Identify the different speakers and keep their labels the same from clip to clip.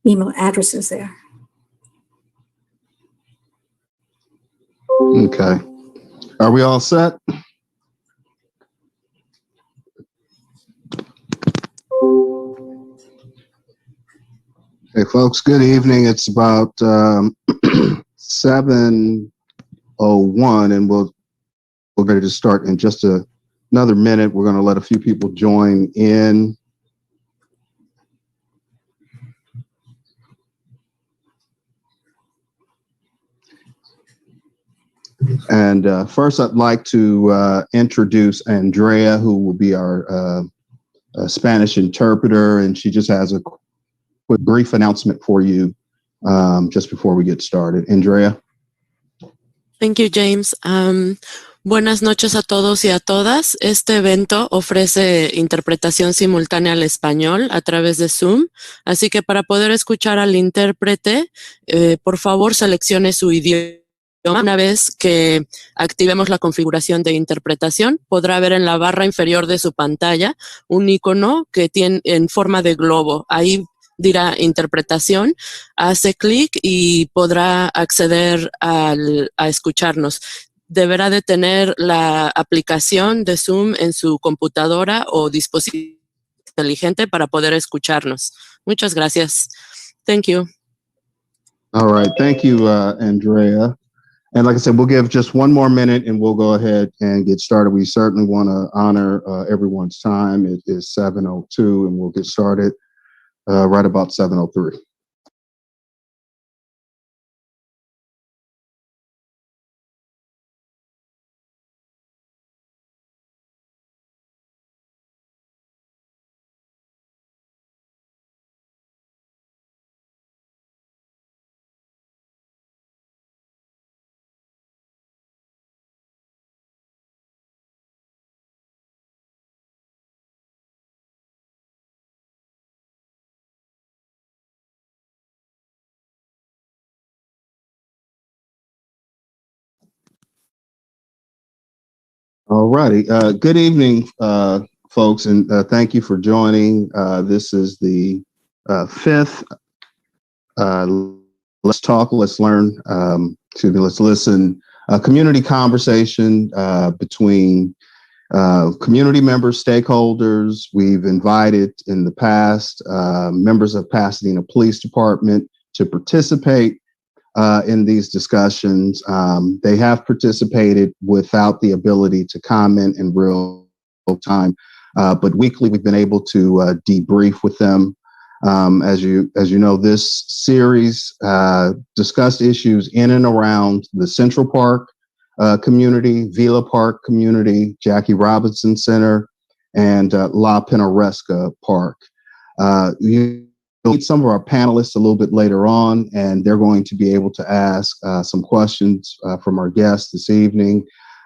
Speaker 1: email addresses there.
Speaker 2: Okay. Are we all set? Hey, folks, good evening. It's about 7:01, and we're ready to start in just another minute. We're going to let a few people join in. And first, I'd like to introduce Andrea, who will be our Spanish interpreter, and she just has a quick brief announcement for you just before we get started. Andrea.
Speaker 3: Thank you, James. Buenas noches a todos y a todas. Este evento ofrece interpretación simultánea al español a través de Zoom, así que para poder escuchar al intérprete, por favor seleccione su idioma. Una vez que activemos la configuración de interpretación, podrá ver en la barra inferior de su pantalla un icono que tiene en forma de globo. Ahí dirá interpretación, hace clic y podrá acceder a escucharnos. Deberá de tener la aplicación de Zoom en su computadora o dispositivo inteligente para poder escucharnos. Muchas gracias. Thank you.
Speaker 2: All right. Thank you, Andrea. And like I said, we'll give just one more minute and we'll go ahead and get started. We certainly want to honor everyone's time. It is 7:02 and we'll get started right about 7:03. All righty. Good evening, folks, and thank you for joining. This is the fifth Let's Talk, Let's Learn, let's listen, community conversation between community members, stakeholders. We've invited in the past members of Pasadena Police Department to participate in these discussions. They have participated without the ability to comment in real time, but weekly we've been able to debrief with them. As you know, this series discussed issues in and around the Central Park community, Villa Park community, Jackie Robinson Center, and La Pinaresca Park. You meet some of our panelists a little bit later on, and they're going to be able to ask some questions from our guests this evening.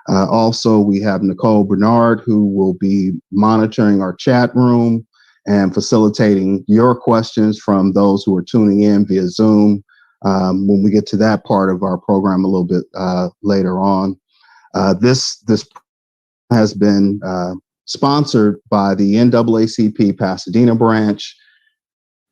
Speaker 2: Also, we have Nicole Bernard, who will be monitoring our chat room and facilitating your questions from those who are tuning in via Zoom when we get to that part of our program a little bit later on. This has been sponsored by the NAACP Pasadena branch,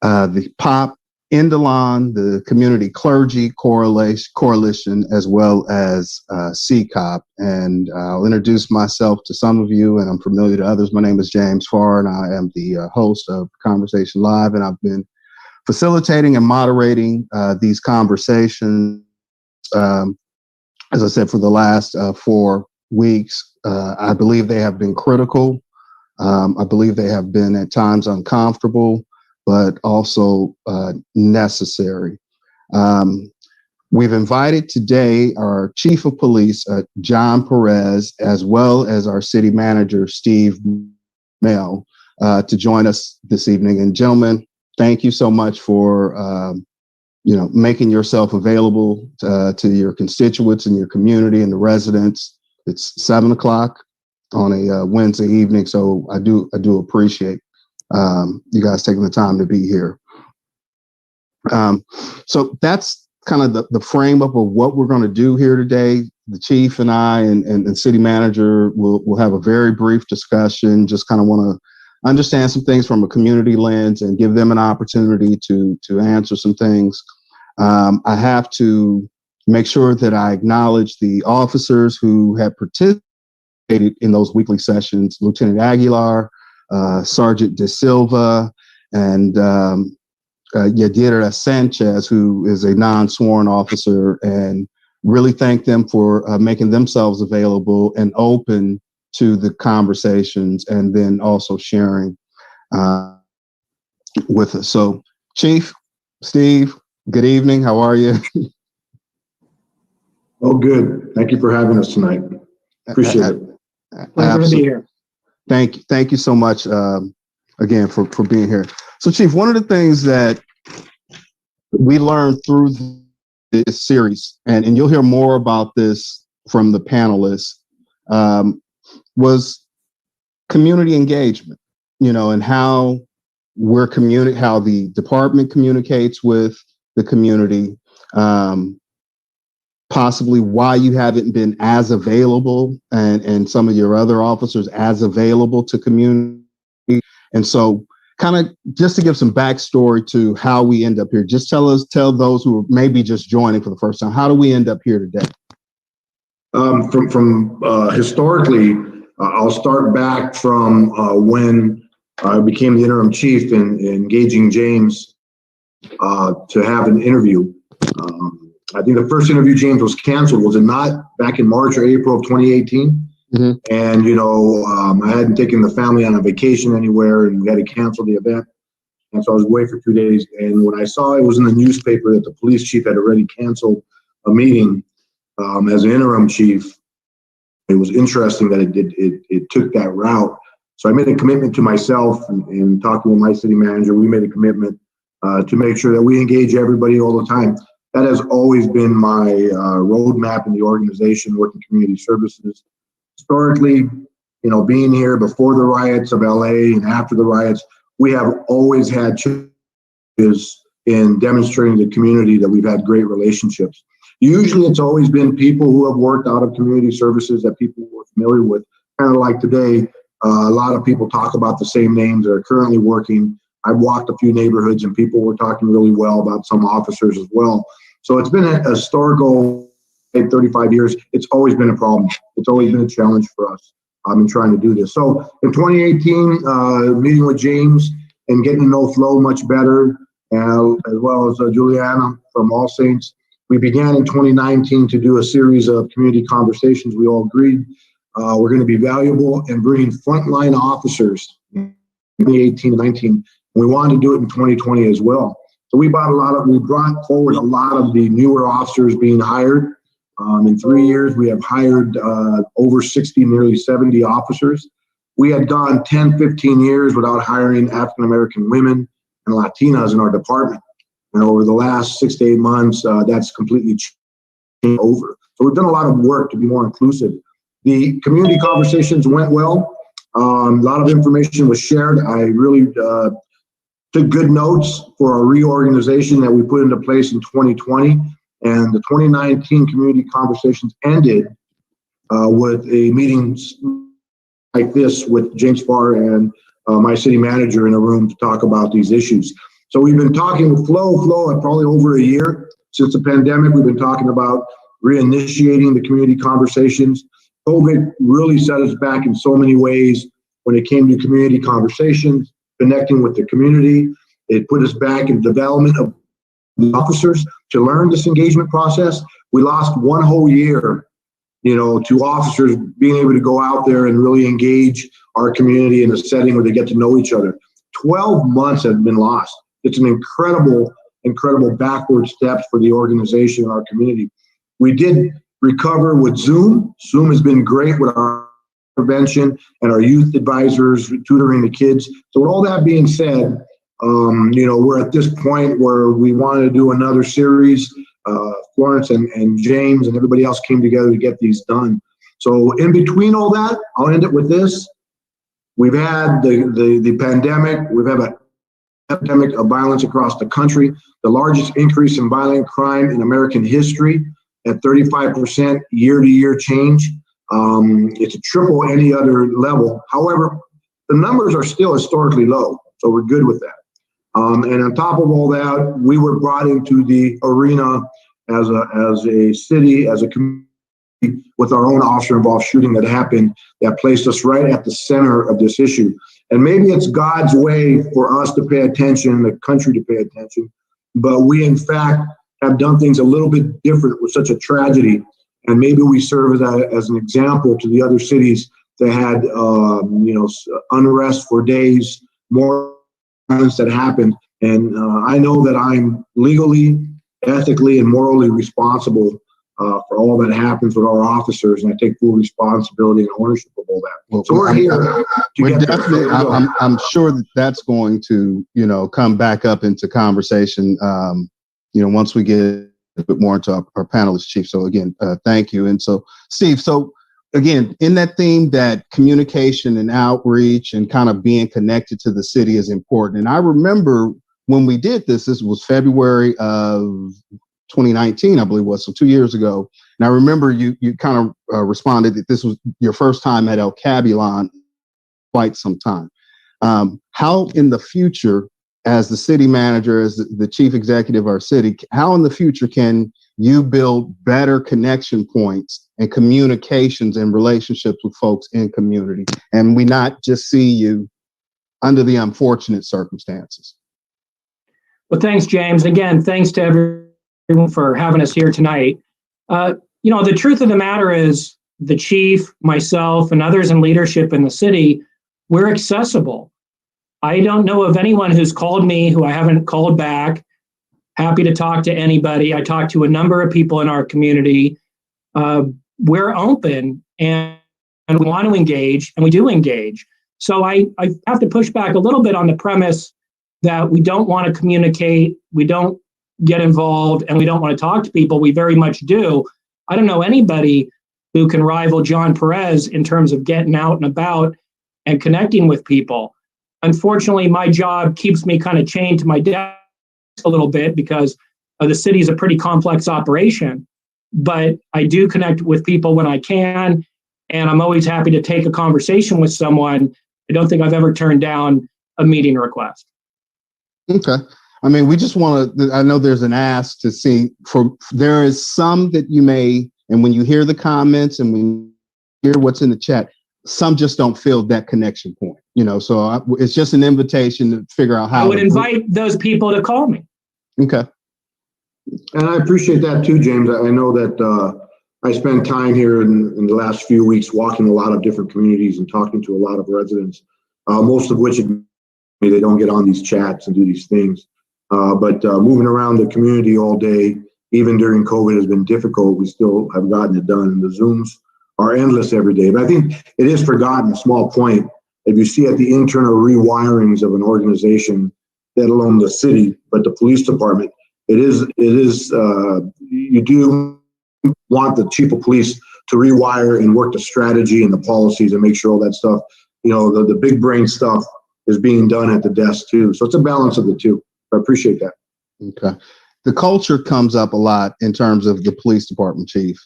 Speaker 2: the POP, Indalon, the Community Clergy Coalition, as well as CCOP. And I'll introduce myself to some of you, and I'm familiar to others. My name is James Farr, and I am the host of Conversation Live, and I've been facilitating and moderating these conversations, as I said, for the last 4 weeks. I believe they have been critical. I believe they have been at times uncomfortable, but also necessary. We've invited today our Chief of Police, John Perez, as well as our City Manager, Steve Mell, to join us this evening. And gentlemen, thank you so much for making yourself available to your constituents and your community and the residents. It's 7 o'clock on a Wednesday evening, so I do appreciate you guys taking the time to be here. So that's kind of the frame up of what we're going to do here today. The chief and I and city manager will have a very brief discussion. Just kind of want understand some things from a community lens and give them an opportunity to answer some things. I have to make sure that I acknowledge the officers who have participated in those weekly sessions: Lieutenant Aguilar, Sergeant De Silva, and Yadira Sanchez, who is a non-sworn officer, and really thank them for making themselves available and open to the conversations, and then also sharing with us. So, Chief, Steve, good evening. How are you?
Speaker 4: Oh, good. Thank you for having us tonight. Appreciate it.
Speaker 1: Pleasure to be here.
Speaker 2: Thank you so much again for being here. So, Chief, one of the things that we learned through this series, and you'll hear more about this from the panelists, was community engagement, and how how the department communicates with the community, possibly why you haven't been as available and some of your other officers as available to community. And so kind of just to give some backstory to how we end up here, just tell those who are maybe just joining for the first time, how do we end up here today?
Speaker 4: From historically, I'll start back from when I became the interim chief and engaging James to have an interview. I think the first interview, James, was canceled, was it not, back in March or April of 2018? Mm-hmm. And, I hadn't taken the family on a vacation anywhere, and we had to cancel the event. And so I was away for 2 days. And when I saw it was in the newspaper that the police chief had already canceled a meeting as an interim chief, it was interesting that it took that route. So I made a commitment to myself and talking with my city manager. We made a commitment to make sure that we engage everybody all the time. That has always been my roadmap in the organization, working community services. Historically, being here before the riots of LA and after the riots, we have always had challenges in demonstrating to the community that we've had great relationships. Usually it's always been people who have worked out of community services that people were familiar with. Kind of like today, a lot of people talk about the same names that are currently working. I've walked a few neighborhoods and people were talking really well about some officers as well. So it's been a historical 35 years. It's always been a problem. It's always been a challenge for us in trying to do this. So in 2018, meeting with James and getting to know Flo much better, as well as Juliana from All Saints, we began in 2019 to do a series of community conversations. We all agreed we're going to be valuable and bringing frontline officers in 2018 and 19. We wanted to do it in 2020 as well. So we brought forward a lot of the newer officers being hired. In 3 years, we have hired over 60, nearly 70 officers. We had gone 10, 15 years without hiring African-American women and Latinas in our department. And over the last 6 to 8 months, that's completely changed over. So we've done a lot of work to be more inclusive. The community conversations went well. A lot of information was shared. I really took good notes for our reorganization that we put into place in 2020. And the 2019 community conversations ended with a meeting like this with James Farr and my city manager in a room to talk about these issues. So we've been talking with Flo probably over a year since the pandemic. We've been talking about reinitiating the community conversations. COVID really set us back in so many ways when it came to community conversations, connecting with the community. It put us back in development of the officers to learn this engagement process. We lost 1 whole year, to officers being able to go out there and really engage our community in a setting where they get to know each other. 12 months have been lost. It's an incredible backward steps for the organization and our community. We did recover with Zoom. Zoom has been great with our prevention and our youth advisors tutoring the kids. So with all that being said, we're at this point where we wanted to do another series. Florence and James and everybody else came together to get these done. So in between all that, I'll end it with this. We've had the pandemic. We've had an epidemic of violence across the country, the largest increase in violent crime in American history at 35% year-to-year change. It's a triple any other level. However, the numbers are still historically low, so we're good with that. And on top of all that, we were brought into the arena as a city, as a community, with our own officer-involved shooting that happened, that placed us right at the center of this issue. And maybe it's God's way for us to pay attention, the country to pay attention, but we in fact have done things a little bit different with such a tragedy. And maybe we serve as an example to the other cities that had, unrest for days, more violence that happened. And I know that I'm legally, ethically, and morally responsible for all that happens with our officers, and I take full responsibility and ownership of all that.
Speaker 2: Well,
Speaker 4: so we're here.
Speaker 2: We're definitely. I'm sure that's going to, come back up into conversation. Once we get a bit more into our panelist, Chief. So again, thank you. And so, Steve. So again, in that theme that communication and outreach and kind of being connected to the city is important. And I remember when we did this was February of 2019, I believe it was, so 2 years ago. And I remember you kind of responded that this was your first time at El Cabulon quite some time. How in the future, as the city manager, as the chief executive of our city, how in the future can you build better connection points and communications and relationships with folks in community, and we not just see you under the unfortunate circumstances?
Speaker 5: Well, thanks, James. Again, thanks to everyone for having us here tonight. The truth of the matter is the chief, myself, and others in leadership in the city, we're accessible. I don't know of anyone who's called me who I haven't called back. Happy to talk to anybody. I talk to a number of people in our community. We're open and we want to engage, and we do engage. So I have to push back a little bit on the premise that we don't want to communicate, we don't get involved, and we don't want to talk to people. We very much do. I don't know anybody who can rival John Perez in terms of getting out and about and connecting with people. Unfortunately, my job keeps me kind of chained to my desk a little bit because the city is a pretty complex operation. But I do connect with people when I can, and I'm always happy to take a conversation with someone. I don't think I've ever turned down a meeting request.
Speaker 2: Okay. I mean, we just want to, I know there's an ask to see, there is some that you may, and when you hear the comments and when you hear what's in the chat, some just don't feel that connection point, so it's just an invitation to figure out how.
Speaker 5: I would invite those people to call me.
Speaker 2: Okay.
Speaker 4: And I appreciate that too, James. I know that I spent time here in the last few weeks walking a lot of different communities and talking to a lot of residents, most of which they don't get on these chats and do these things. But moving around the community all day, even during COVID, has been difficult. We still have gotten it done. And the Zooms are endless every day. But I think it is forgotten, a small point. If you see at the internal rewirings of an organization, let alone the city, but the police department, it is you do want the chief of police to rewire and work the strategy and the policies and make sure all that stuff, the big brain stuff is being done at the desk too. So it's a balance of the two. I appreciate that.
Speaker 2: Okay. The culture comes up a lot in terms of the police department, chief,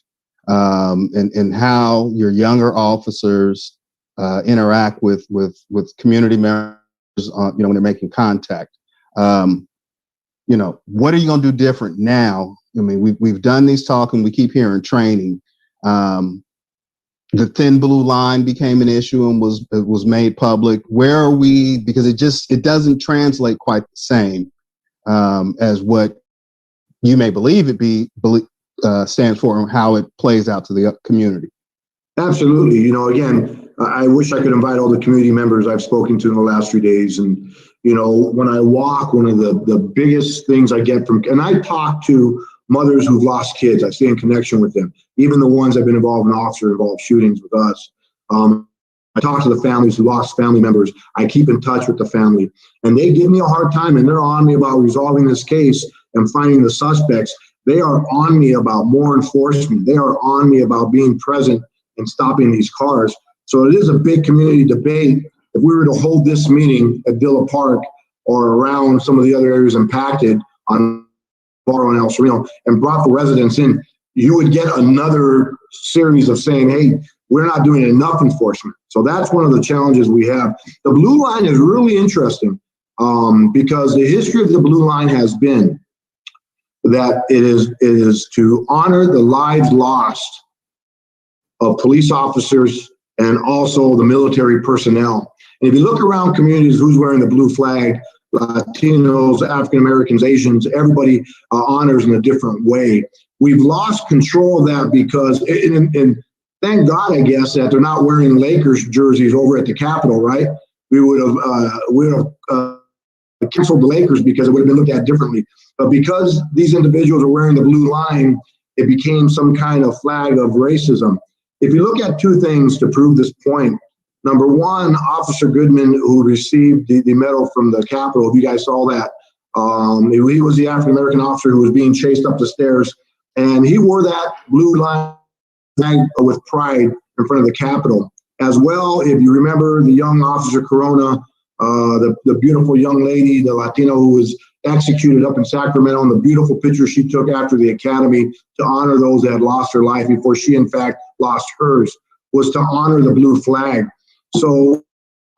Speaker 2: and how your younger officers interact with community members, when they're making contact. What are you going to do different now? I mean, we've done these talk and we keep hearing training. The thin blue line became an issue and was made public. Where are we? Because it doesn't translate quite the same as what you may believe stands for and how it plays out to the community.
Speaker 4: Absolutely. Again, I wish I could invite all the community members I've spoken to in the last 3 days. And, when I walk, one of the biggest things I get and I talk to mothers who've lost kids. I stay in connection with them, even the ones that have been involved in officer-involved shootings with us. I talk to the families who lost family members. I keep in touch with the family, and they give me a hard time, and they're on me about resolving this case and finding the suspects. They are on me about more enforcement. They are on me about being present and stopping these cars. So it is a big community debate. If we were to hold this meeting at Villa Park or around some of the other areas impacted on Barrow and El Sereno and brought the residents in, you would get another series of saying, hey, we're not doing enough enforcement. So that's one of the challenges we have. The blue line is really interesting because the history of the blue line has been that it is to honor the lives lost of police officers and also the military personnel. And if you look around communities, who's wearing the blue flag? Latinos, African Americans, Asians, everybody honors in a different way. We've lost control of that because, and thank God, I guess, that they're not wearing Lakers jerseys over at the Capitol, right? We would have canceled the Lakers because it would have been looked at differently. But because these individuals are wearing the blue line, it became some kind of flag of racism. If you look at two things to prove this point, number one, Officer Goodman, who received the medal from the Capitol, if you guys saw that, he was the African-American officer who was being chased up the stairs, and he wore that blue line flag with pride in front of the Capitol. As well, if you remember the young Officer Corona, the beautiful young lady, the Latino who was executed up in Sacramento, and the beautiful picture she took after the academy to honor those that had lost their life before she, in fact, lost hers, was to honor the blue flag. So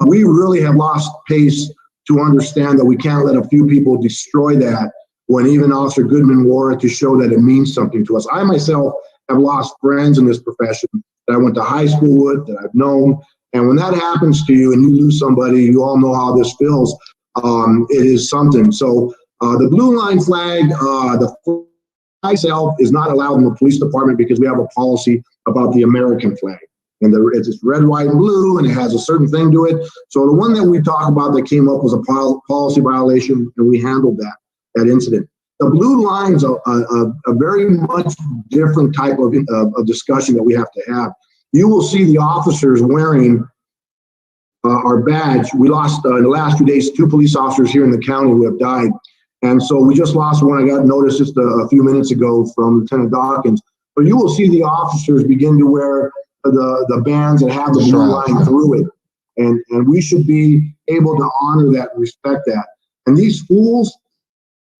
Speaker 4: we really have lost pace to understand that we can't let a few people destroy that when even Officer Goodman wore it to show that it means something to us. I myself have lost friends in this profession that I went to high school with, that I've known. And when that happens to you and you lose somebody, you all know how this feels. It is something. So the blue line flag, the flag itself is not allowed in the police department because we have a policy about the American flag. And it's red, white, and blue, and it has a certain thing to it. So the one that we talk about that came up was a policy violation, and we handled that incident. The blue line's a very much different type of discussion that we have to have. You will see the officers wearing our badge. We lost in the last 2 days 2 police officers here in the county who have died. And so we just lost one. I got notice just a few minutes ago from Lieutenant Dawkins. But you will see the officers begin to wear the bands that have the blue line through it. And we should be able to honor that and respect that. And these fools,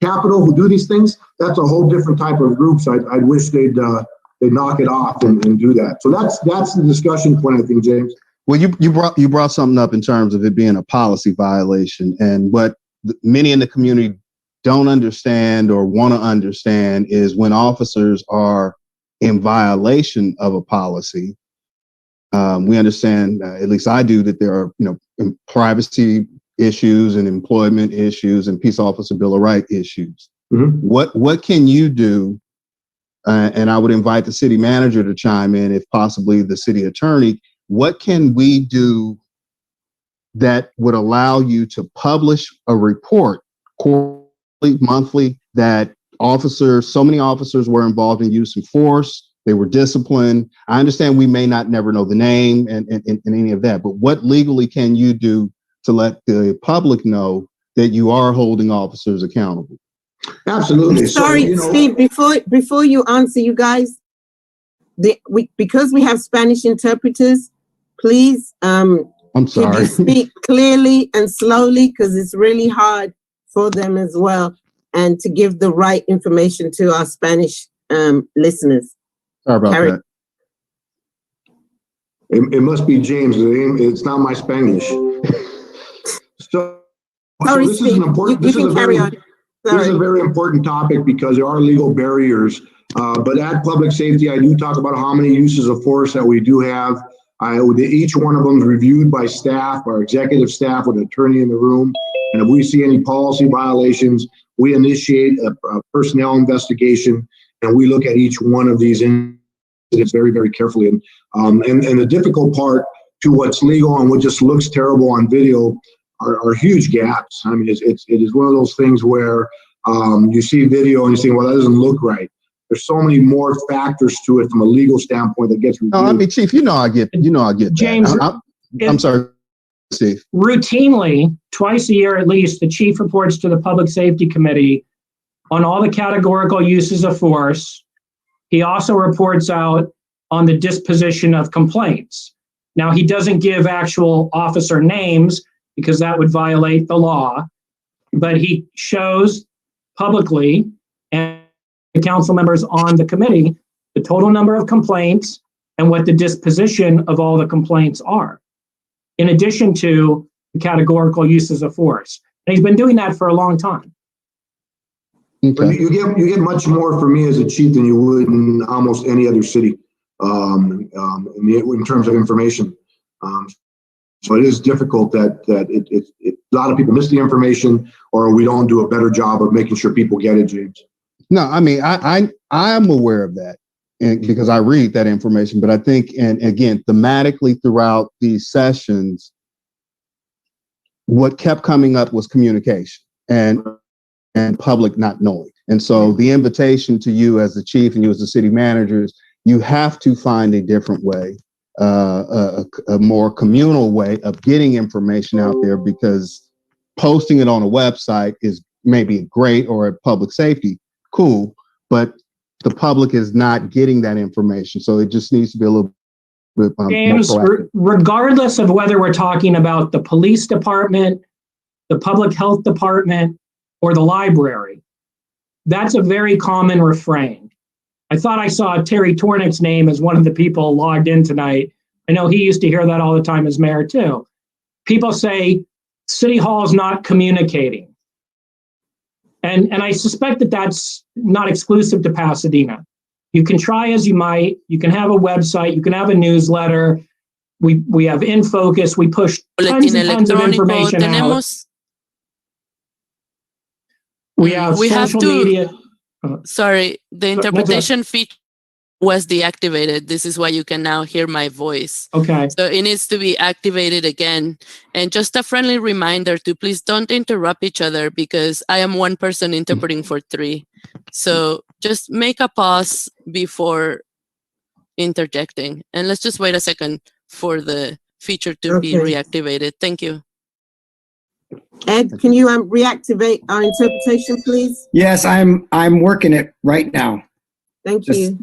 Speaker 4: Capitol, who do these things, that's a whole different type of group. So I'd wish they'd knock it off and do that. So that's the discussion point, I think, James.
Speaker 2: Well, you brought something up in terms of it being a policy violation, and what many in the community don't understand or want to understand is when officers are in violation of a policy. We understand, at least I do, that there are privacy issues and employment issues and Peace Officer Bill of Rights issues. Mm-hmm. What can you do? And I would invite the city manager to chime in, if possibly the city attorney. What can we do that would allow you to publish a report quarterly, monthly, that so many officers were involved in use of force, they were disciplined. I understand we may not never know the name and any of that, but what legally can you do to let the public know that you are holding officers accountable?
Speaker 4: Absolutely.
Speaker 6: Sorry, Steve, before you answer, you guys, because we have Spanish interpreters, please,
Speaker 2: I'm sorry.
Speaker 6: Can you speak clearly and slowly, because it's really hard for them as well, and to give the right information to our Spanish listeners.
Speaker 2: Sorry about that.
Speaker 4: It must be James. It's not my Spanish. So this is an important. This is a very important topic because there are legal barriers. But at public safety, I do talk about how many uses of force that we do have. Each one of them is reviewed by staff, our executive staff, with an attorney in the room. And if we see any policy violations, we initiate a personnel investigation, and we look at each one of these incidents very, very carefully. And the difficult part to what's legal and what just looks terrible on video are huge gaps. I mean, it is one of those things where you see video and you say, well, that doesn't look right. There's so many more factors to it from a legal standpoint that gets reviewed.
Speaker 2: No, I mean, Chief, I get
Speaker 5: James,
Speaker 2: that. I'm sorry, Steve.
Speaker 5: Routinely, twice a year at least, the chief reports to the Public Safety Committee on all the categorical uses of force. He also reports out on the disposition of complaints. Now, he doesn't give actual officer names because that would violate the law, but he shows publicly, and the council members on the committee, the total number of complaints and what the disposition of all the complaints are. in addition to the categorical uses of force. And he's been doing that for a long time.
Speaker 4: But
Speaker 2: Okay.
Speaker 4: you get much more from me as a chief than you would in almost any other city in terms of information. So it is difficult that a lot of people miss the information, or we don't do a better job of making sure people get it, James.
Speaker 2: No, I mean, I'm aware of that, and because I read that information, but I think, and again, thematically throughout these sessions, what kept coming up was communication and public not knowing. And so the invitation to you as the chief and you as the city managers, you have to find a different way, a more communal way of getting information out there, because posting it on a website is maybe great, or at public safety, cool, but the public is not getting that information. So it just needs to be a little bit
Speaker 5: James,
Speaker 2: more proactive.
Speaker 5: regardless of whether we're talking about the police department, the public health department, or the library, that's a very common refrain. I thought I saw Terry Tornick's name as one of the people logged in tonight. I know he used to hear that all the time as mayor too. People say City Hall is not communicating. And I suspect that that's not exclusive to Pasadena. You can try as you might. You can have a website. You can have a newsletter. We have In Focus. We push tons and tons of information out. We have social media.
Speaker 3: Sorry, the interpretation feature was deactivated. This is why you can now hear my voice.
Speaker 5: Okay.
Speaker 3: So it needs to be activated again. And just a friendly reminder to please don't interrupt each other, because I am one person interpreting for three. So just make a pause before interjecting. And let's just wait a second for the feature to be reactivated. Thank you.
Speaker 6: Ed, can you reactivate our interpretation, please?
Speaker 7: Yes, I'm working it right now.
Speaker 6: Thank you.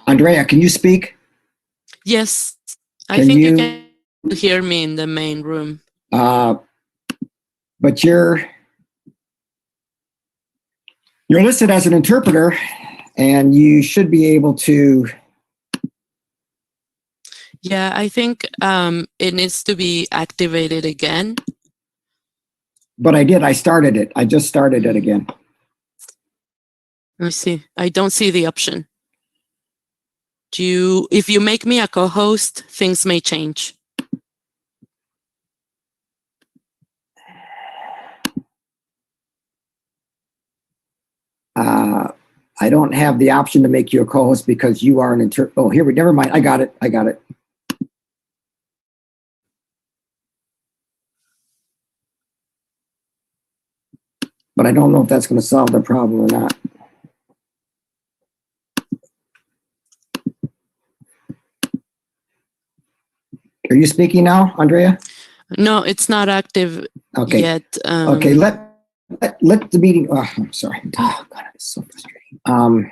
Speaker 7: Andrea, can you speak?
Speaker 3: Yes, I
Speaker 7: Can
Speaker 3: think
Speaker 7: you-
Speaker 3: you can hear me in the main room.
Speaker 7: But you're listed as an interpreter, and you should be able to.
Speaker 3: Yeah, I think it needs to be activated again.
Speaker 7: But I did. I started it. I just started it again.
Speaker 3: Let me see. I don't see the option. If you make me a co-host, things may change.
Speaker 7: I don't have the option to make you a co-host because you are an Oh, here we. Never mind. I got it. But I don't know if that's going to solve the problem or not. Are you speaking now, Andrea?
Speaker 3: No, it's not active yet.
Speaker 7: Okay, let the meeting. Oh, I'm sorry. Oh, God, it's so frustrating.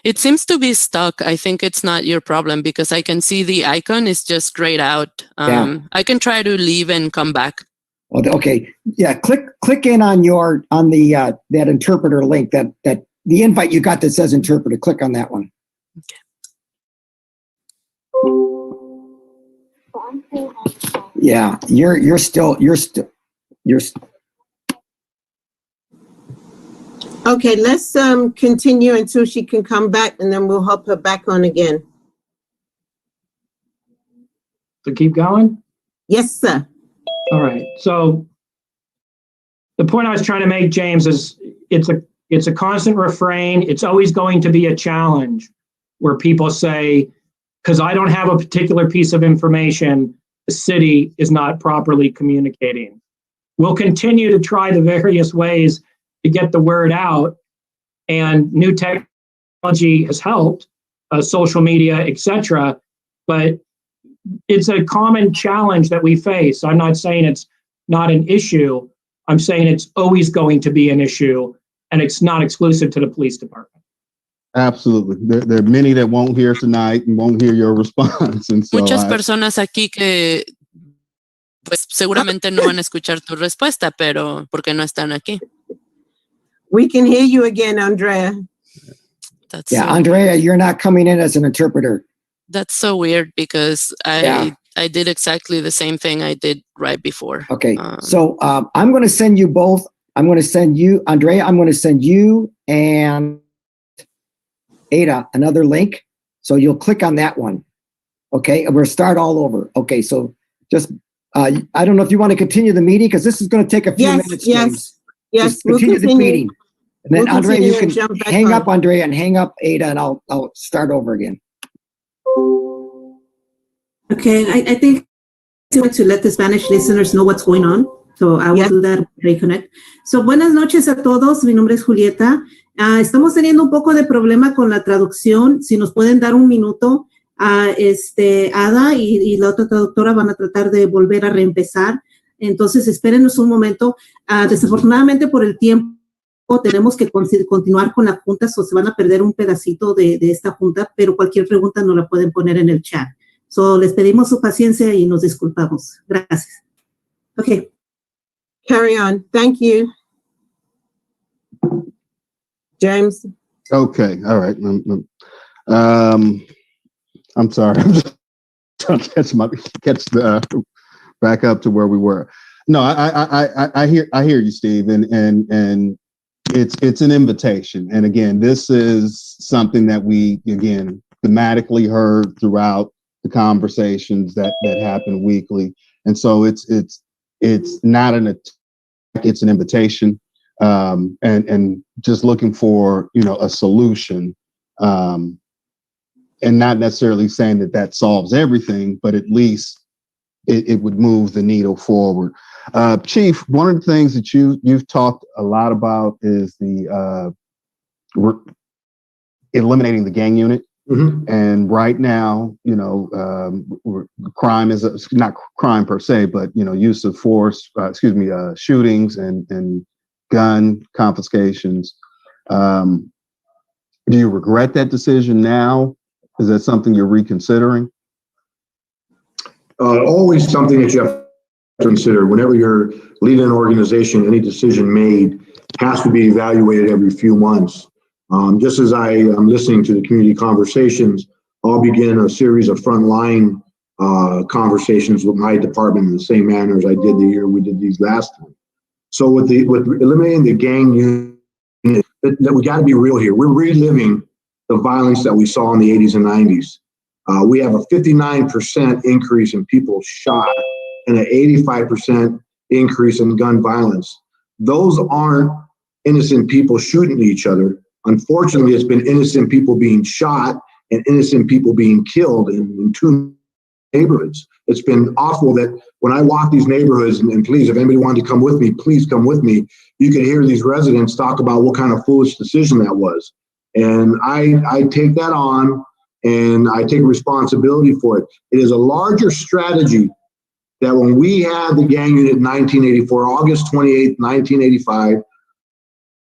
Speaker 3: It seems to be stuck. I think it's not your problem because I can see the icon is just grayed out. I can try to leave and come back.
Speaker 7: Okay, yeah. Click in on the that interpreter link, that the invite you got that says interpreter. Click on that one. Yeah, you're still.
Speaker 6: Okay, let's continue until she can come back, and then we'll hop her back on again.
Speaker 5: So keep going?
Speaker 6: Yes, sir.
Speaker 5: All right. So the point I was trying to make, James, is it's a constant refrain. It's always going to be a challenge where people say, because I don't have a particular piece of information, the city is not properly communicating. We'll continue to try the various ways to get the word out, and new technology has helped, social media, etc. But it's a common challenge that we face. I'm not saying it's not an issue. I'm saying it's always going to be an issue, and it's not exclusive to the police department.
Speaker 2: Absolutely. There are many that won't hear tonight and won't hear your response. And so
Speaker 3: Muchas personas aquí que pues seguramente no van a escuchar tu respuesta, pero porque no están aquí.
Speaker 6: We can hear you again, Andrea.
Speaker 3: That's
Speaker 7: Yeah,
Speaker 3: so,
Speaker 7: Andrea, you're not coming in as an interpreter.
Speaker 3: that's so weird because I did exactly the same thing I did right before.
Speaker 7: Okay, so I'm going to send you both. I'm going to send you, Andrea, I'm going to send you and Ada another link. So you'll click on that one. Okay, and we'll start all over. Okay, so just, I don't know if you want to continue the meeting because this is going to take a few minutes. James.
Speaker 6: Yes,
Speaker 7: Just continue the meeting. And then Andrea, you can hang up, Andrea, and hang up Ada, and I'll start over again.
Speaker 1: Okay, I think I want to let the Spanish listeners know what's going on. So I will do that, reconnect. So buenas noches a todos. Mi nombre es Julieta. Estamos teniendo un poco de problema con la traducción. Si nos pueden dar un minuto, Ada y la otra traductora van a tratar de volver a reempezar. Entonces, espérenos un momento. Desafortunadamente, por el tiempo, tenemos que continuar con la junta, o se van a perder un pedacito de esta junta, pero cualquier pregunta nos la pueden poner en el chat. So, les pedimos su paciencia y nos disculpamos. Gracias. Okay.
Speaker 6: Carry on. Thank you. James.
Speaker 2: Okay. All right. I'm sorry. I'm just trying to catch the back up to where we were. No, I hear you, Steve, and it's an invitation. And again, this is something that we again thematically heard throughout the conversations that happen weekly. And so it's not an attack, it's an invitation. And just looking for, a solution. And not necessarily saying that solves everything, but at least it would move the needle forward. Chief, one of the things that you've talked a lot about is the eliminating the gang unit. Mm-hmm. And right now, crime is not crime per se, but use of force. Shootings and gun confiscations. Do you regret that decision now? Is that something you're reconsidering?
Speaker 4: Always something that you have to consider. Whenever you're leading an organization, any decision made has to be evaluated every few months. Just as I'm listening to the community conversations, I'll begin a series of frontline conversations with my department in the same manner as I did the year we did these last time. So with eliminating the gang unit, that we got to be real here. We're reliving the violence that we saw in the 80s and 90s. We have a 59% increase in people shot and an 85% increase in gun violence. Those aren't innocent people shooting at each other. Unfortunately, it's been innocent people being shot and innocent people being killed in two neighborhoods. It's been awful that when I walk these neighborhoods, and please, if anybody wanted to come with me, please come with me. You can hear these residents talk about what kind of foolish decision that was. And I take that on and I take responsibility for it. It is a larger strategy that when we had the gang unit in 1984, August 28th, 1985,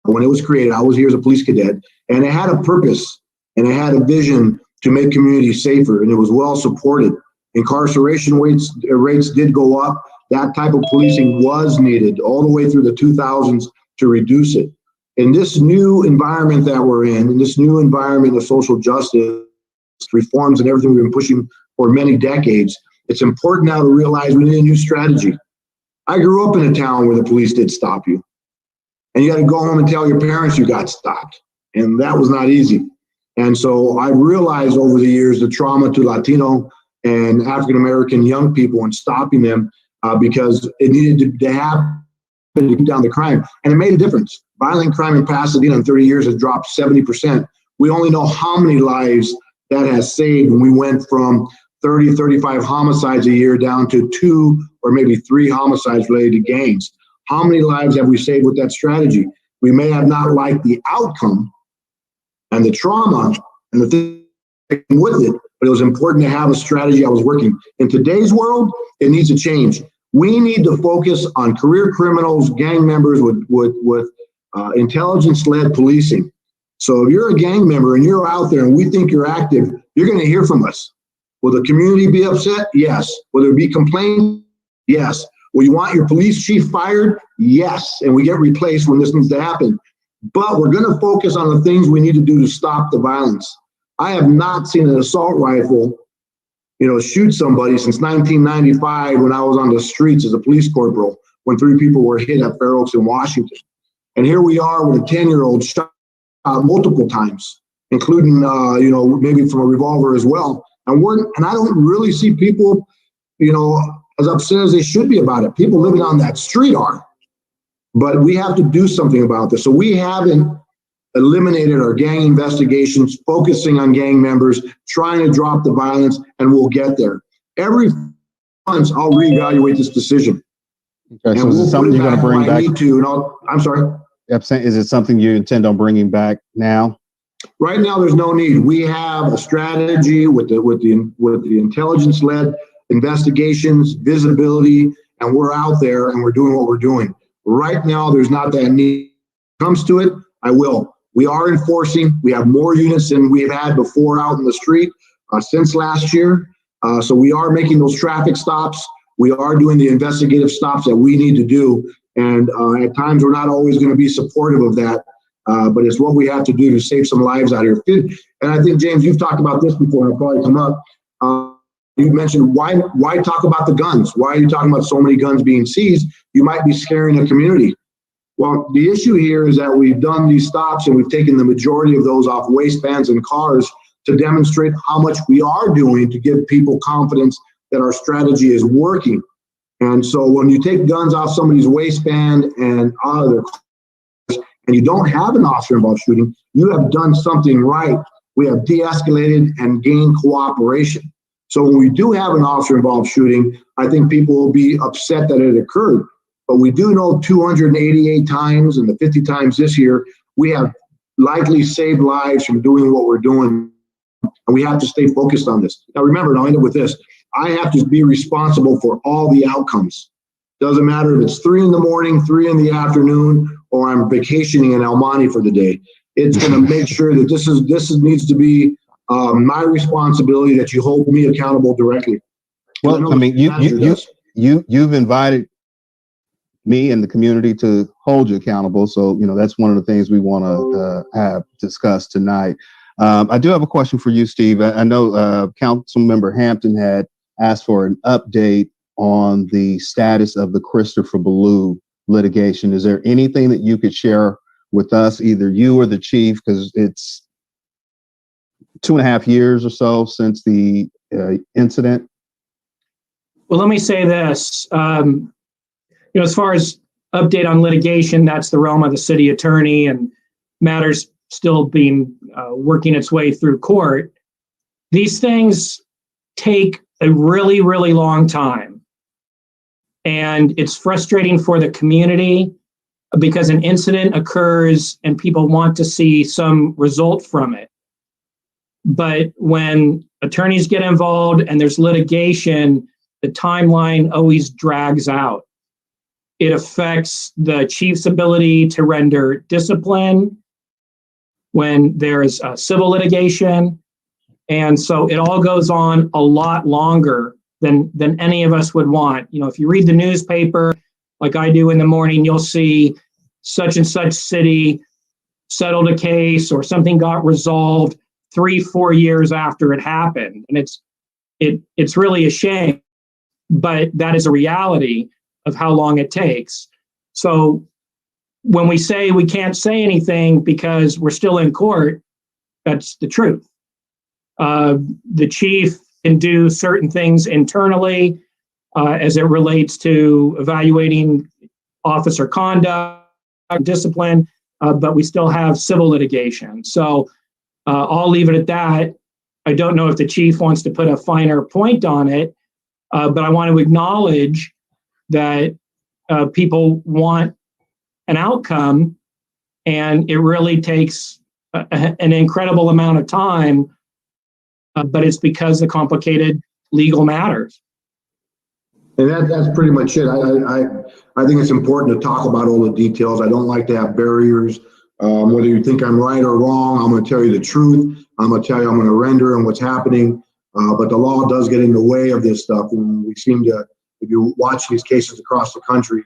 Speaker 4: when it was created, I was here as a police cadet, and it had a purpose and it had a vision to make communities safer, and it was well supported. Incarceration rates did go up. That type of policing was needed all the way through the 2000s to reduce it. In this new environment that we're in this new environment of social justice, reforms and everything we've been pushing for many decades, it's important now to realize we need a new strategy. I grew up in a town where the police did stop you. And you got to go home and tell your parents you got stopped. And that was not easy. And so I realized over the years the trauma to Latino and African-American young people and stopping them because it needed to happen to keep down the crime. And it made a difference. Violent crime in Pasadena in 30 years has dropped 70%. We only know how many lives that has saved when we went from 30, 35 homicides a year down to 2 or maybe 3 homicides related to gangs. How many lives have we saved with that strategy? We may have not liked the outcome and the trauma and the thing with it, but it was important to have a strategy I was working. In today's world, it needs to change. We need to focus on career criminals, gang members with intelligence-led policing. So if you're a gang member and you're out there and we think you're active, you're going to hear from us. Will the community be upset? Yes. Will there be complaints? Yes. Will you want your police chief fired? Yes. And we get replaced when this needs to happen. But we're going to focus on the things we need to do to stop the violence. I have not seen an assault rifle, shoot somebody since 1995 when I was on the streets as a police corporal, when 3 people were hit at Fair Oaks in Washington. And here we are with a 10-year-old shot multiple times, including, maybe from a revolver as well. And I don't really see people, as upset as they should be about it. People living on that street are. But we have to do something about this. So we haven't eliminated our gang investigations, focusing on gang members, trying to drop the violence, and we'll get there. Every month, I'll reevaluate this decision.
Speaker 2: Okay, so is it something you're going to bring back?
Speaker 4: I'm sorry?
Speaker 2: Is it something you intend on bringing back now?
Speaker 4: Right now, there's no need. We have a strategy with the intelligence-led investigations, visibility, and we're out there and we're doing what we're doing. Right now, there's not that need. Comes to it, I will. We are enforcing. We have more units than we've had before out in the street since last year. So we are making those traffic stops. We are doing the investigative stops that we need to do. And at times, we're not always going to be supportive of that. But it's what we have to do to save some lives out here. And I think, James, you've talked about this before, and it'll probably come up. You mentioned why talk about the guns? Why are you talking about so many guns being seized? You might be scaring the community. Well, the issue here is that we've done these stops and we've taken the majority of those off waistbands and cars to demonstrate how much we are doing to give people confidence that our strategy is working. And so when you take guns off somebody's waistband and out of their cars and you don't have an officer-involved shooting, you have done something right. We have de-escalated and gained cooperation. So when we do have an officer-involved shooting, I think people will be upset that it occurred. But we do know 288 times and the 50 times this year, we have likely saved lives from doing what we're doing. And we have to stay focused on this. Now, remember, and I'll end it with this. I have to be responsible for all the outcomes. Doesn't matter if it's 3 in the morning, 3 in the afternoon, or I'm vacationing in El Monte for the day. It's going to make sure that this needs to be my responsibility, that you hold me accountable directly.
Speaker 2: Well, I mean, you've invited me and the community to hold you accountable. So, that's one of the things we want to have discussed tonight. I do have a question for you, Steve. I know Councilmember Hampton had asked for an update on the status of the Christopher Ballou litigation. Is there anything that you could share with us, either you or the chief, because it's 2.5 years or so since the incident?
Speaker 5: Well, let me say this. As far as update on litigation, that's the realm of the city attorney, and matters still being working its way through court. These things take a really, really long time. And it's frustrating for the community because an incident occurs and people want to see some result from it. But when attorneys get involved and there's litigation, the timeline always drags out. It affects the chief's ability to render discipline when there's civil litigation. And so it all goes on a lot longer than any of us would want. If you read the newspaper, like I do in the morning, you'll see such and such city settled a case or something got resolved 3-4 years after it happened. And it's really a shame, but that is a reality of how long it takes. So when we say we can't say anything because we're still in court, that's the truth. The chief can do certain things internally as it relates to evaluating officer conduct, discipline, but we still have civil litigation. So I'll leave it at that. I don't know if the chief wants to put a finer point on it, but I want to acknowledge that people want an outcome, and it really takes an incredible amount of time but it's because of complicated legal matters.
Speaker 4: And that's pretty much it. I think it's important to talk about all the details. I don't like to have barriers. Whether you think I'm right or wrong, I'm going to tell you the truth. I'm going to tell you I'm going to render on what's happening. But the law does get in the way of this stuff. And we seem to, if you watch these cases across the country,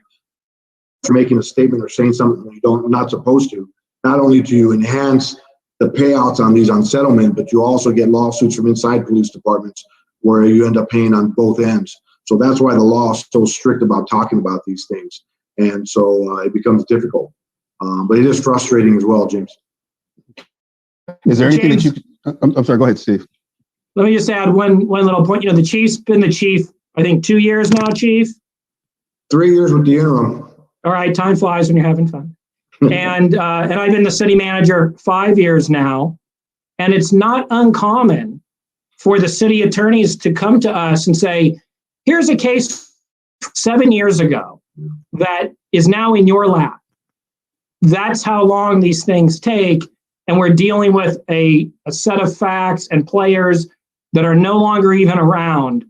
Speaker 4: for making a statement or saying something you're not supposed to, not only do you enhance the payouts on these on settlement, but you also get lawsuits from inside police departments where you end up paying on both ends. So that's why the law is so strict about talking about these things. And so it becomes difficult. But it is frustrating as well, James.
Speaker 2: Is there anything
Speaker 5: James,
Speaker 2: that you, I'm sorry, go ahead, Steve.
Speaker 5: Let me just add one little point. The chief's been the chief, I think 2 years now, chief.
Speaker 4: 3 years with the interim.
Speaker 5: All right, time flies when you're having fun. And I've been the city manager 5 years now. And it's not uncommon for the city attorneys to come to us and say, here's a case 7 years ago that is now in your lap. That's how long these things take. And we're dealing with a set of facts and players that are no longer even around.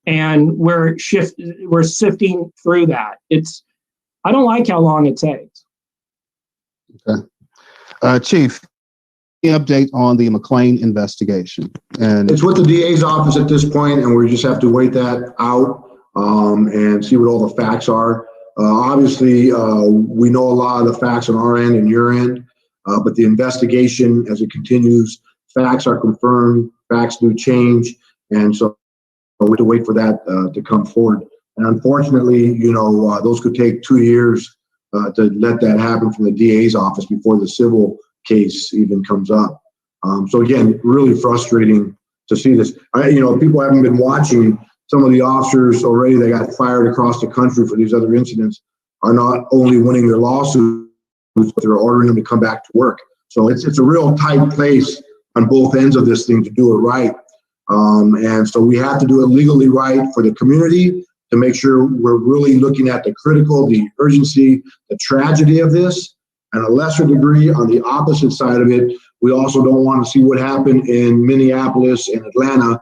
Speaker 5: And we're sifting through that. I don't like how long it takes.
Speaker 2: Okay. Chief, any update on the McLean investigation? And
Speaker 4: it's with the DA's office at this point, and we just have to wait that out and see what all the facts are. Obviously, we know a lot of the facts on our end and your end, but the investigation, as it continues, facts are confirmed, facts do change, and so we have to wait for that to come forward. And unfortunately, those could take 2 years to let that happen from the DA's office before the civil case even comes up. So again, really frustrating to see this. People haven't been watching. Some of the officers already that got fired across the country for these other incidents are not only winning their lawsuits, but they're ordering them to come back to work. So it's a real tight place on both ends of this thing to do it right. And so we have to do it legally right for the community to make sure we're really looking at the critical, the urgency, the tragedy of this, and a lesser degree on the opposite side of it. We also don't want to see what happened in Minneapolis and Atlanta,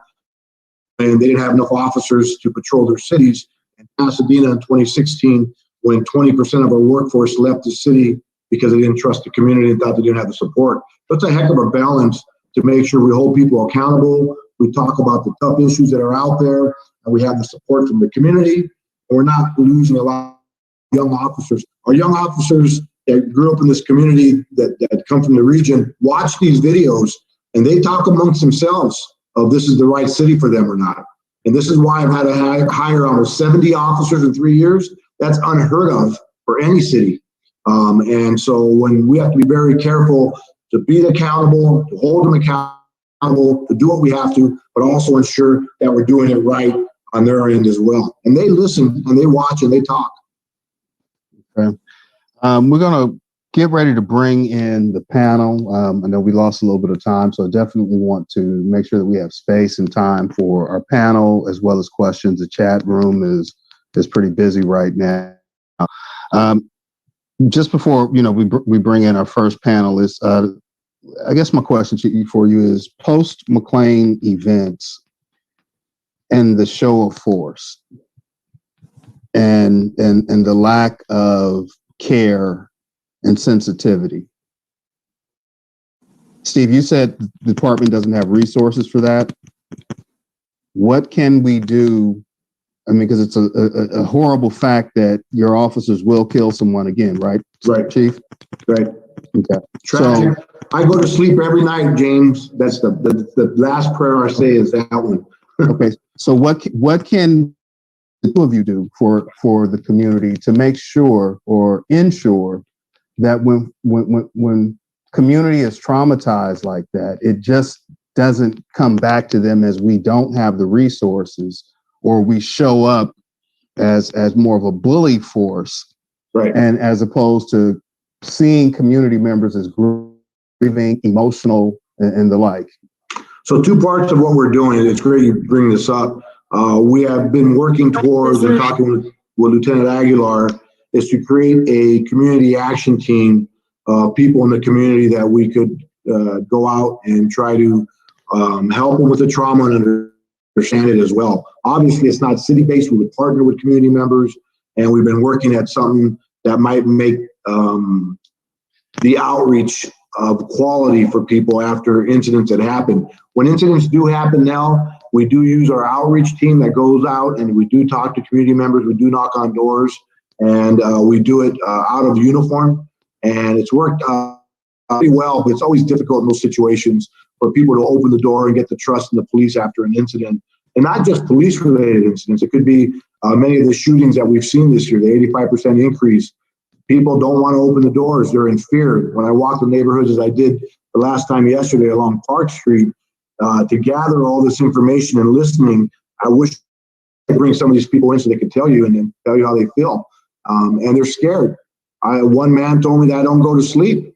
Speaker 4: and they didn't have enough officers to patrol their cities. In Pasadena in 2016, when 20% of our workforce left the city because they didn't trust the community and thought they didn't have the support. So it's a heck of a balance to make sure we hold people accountable. We talk about the tough issues that are out there, and we have the support from the community. And we're not losing a lot of young officers. Our young officers that grew up in this community that come from the region watch these videos, and they talk amongst themselves of this is the right city for them or not. And this is why I've had to hire almost 70 officers in 3 years. That's unheard of for any city. And so when we have to be very careful to be accountable, to hold them accountable, to do what we have to, but also ensure that we're doing it right on their end as well. And they listen and they watch and they talk.
Speaker 2: Okay. We're going to get ready to bring in the panel. I know we lost a little bit of time, so I definitely want to make sure that we have space and time for our panel as well as questions. The chat room is pretty busy right now. Just before we bring in our first panelist, I guess my question for you is post McLean events and the show of force and the lack of care and sensitivity. Steve, you said the department doesn't have resources for that. What can we do? I mean, because it's a horrible fact that your officers will kill someone again, right?
Speaker 4: Right,
Speaker 2: Chief?
Speaker 4: Right.
Speaker 2: Okay.
Speaker 4: Tragic. So, I go to sleep every night, James. That's the last prayer I say is that one.
Speaker 2: Okay. So what can the two of you do for the community to make sure or ensure that when community is traumatized like that, it just doesn't come back to them as we don't have the resources or we show up as more of a bully force,
Speaker 4: right? And
Speaker 2: as opposed to seeing community members as grieving, emotional, and the like.
Speaker 4: So 2 parts of what we're doing. It's great you bring this up. We have been working towards and talking with Lieutenant Aguilar is to create a community action team, people in the community that we could go out and try to help them with the trauma and understand it as well. Obviously, it's not city-based. We would partner with community members, and we've been working at something that might make the outreach of quality for people after incidents that happen. When incidents do happen now, we do use our outreach team that goes out and we do talk to community members. We do knock on doors, and we do it out of uniform, and it's worked pretty well, but it's always difficult in those situations for people to open the door and get the trust in the police after an incident. And not just police-related incidents. It could be many of the shootings that we've seen this year, the 85% increase. People don't want to open the doors. They're in fear. When I walk the neighborhoods, as I did the last time yesterday along Park Street, to gather all this information and listening, I wish I could bring some of these people in so they could tell you and tell you how they feel. And they're scared. One man told me that I don't go to sleep.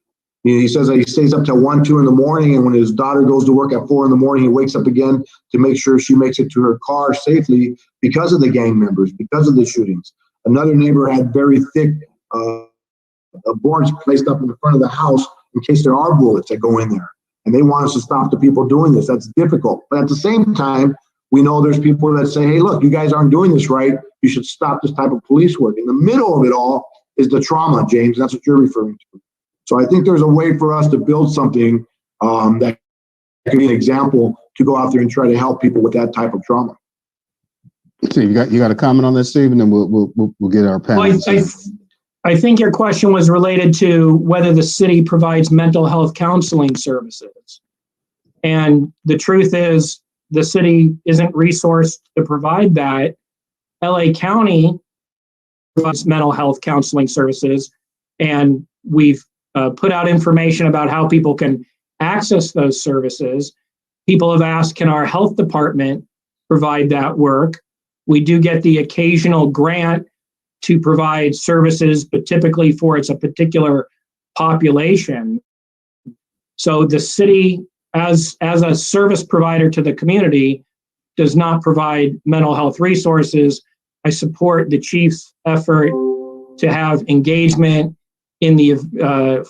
Speaker 4: He says that he stays up till 1, 2 in the morning, and when his daughter goes to work at 4 in the morning, he wakes up again to make sure she makes it to her car safely because of the gang members, because of the shootings. Another neighbor had very thick boards placed up in the front of the house in case there are bullets that go in there. And they want us to stop the people doing this. That's difficult. But at the same time, we know there's people that say, hey, look, you guys aren't doing this right. You should stop this type of police work. In the middle of it all is the trauma, James. That's what you're referring to. So I think there's a way for us to build something that can be an example to go out there and try to help people with that type of trauma.
Speaker 2: Steve, you got a comment on that, Steve, and then we'll get our panel.
Speaker 5: Well, I think your question was related to whether the city provides mental health counseling services. And the truth is the city isn't resourced to provide that. LA County provides mental health counseling services, and we've put out information about how people can access those services. People have asked, can our health department provide that work? We do get the occasional grant to provide services, but typically for it's a particular population. So the city, as a service provider to the community, does not provide mental health resources. I support the chief's effort to have engagement in the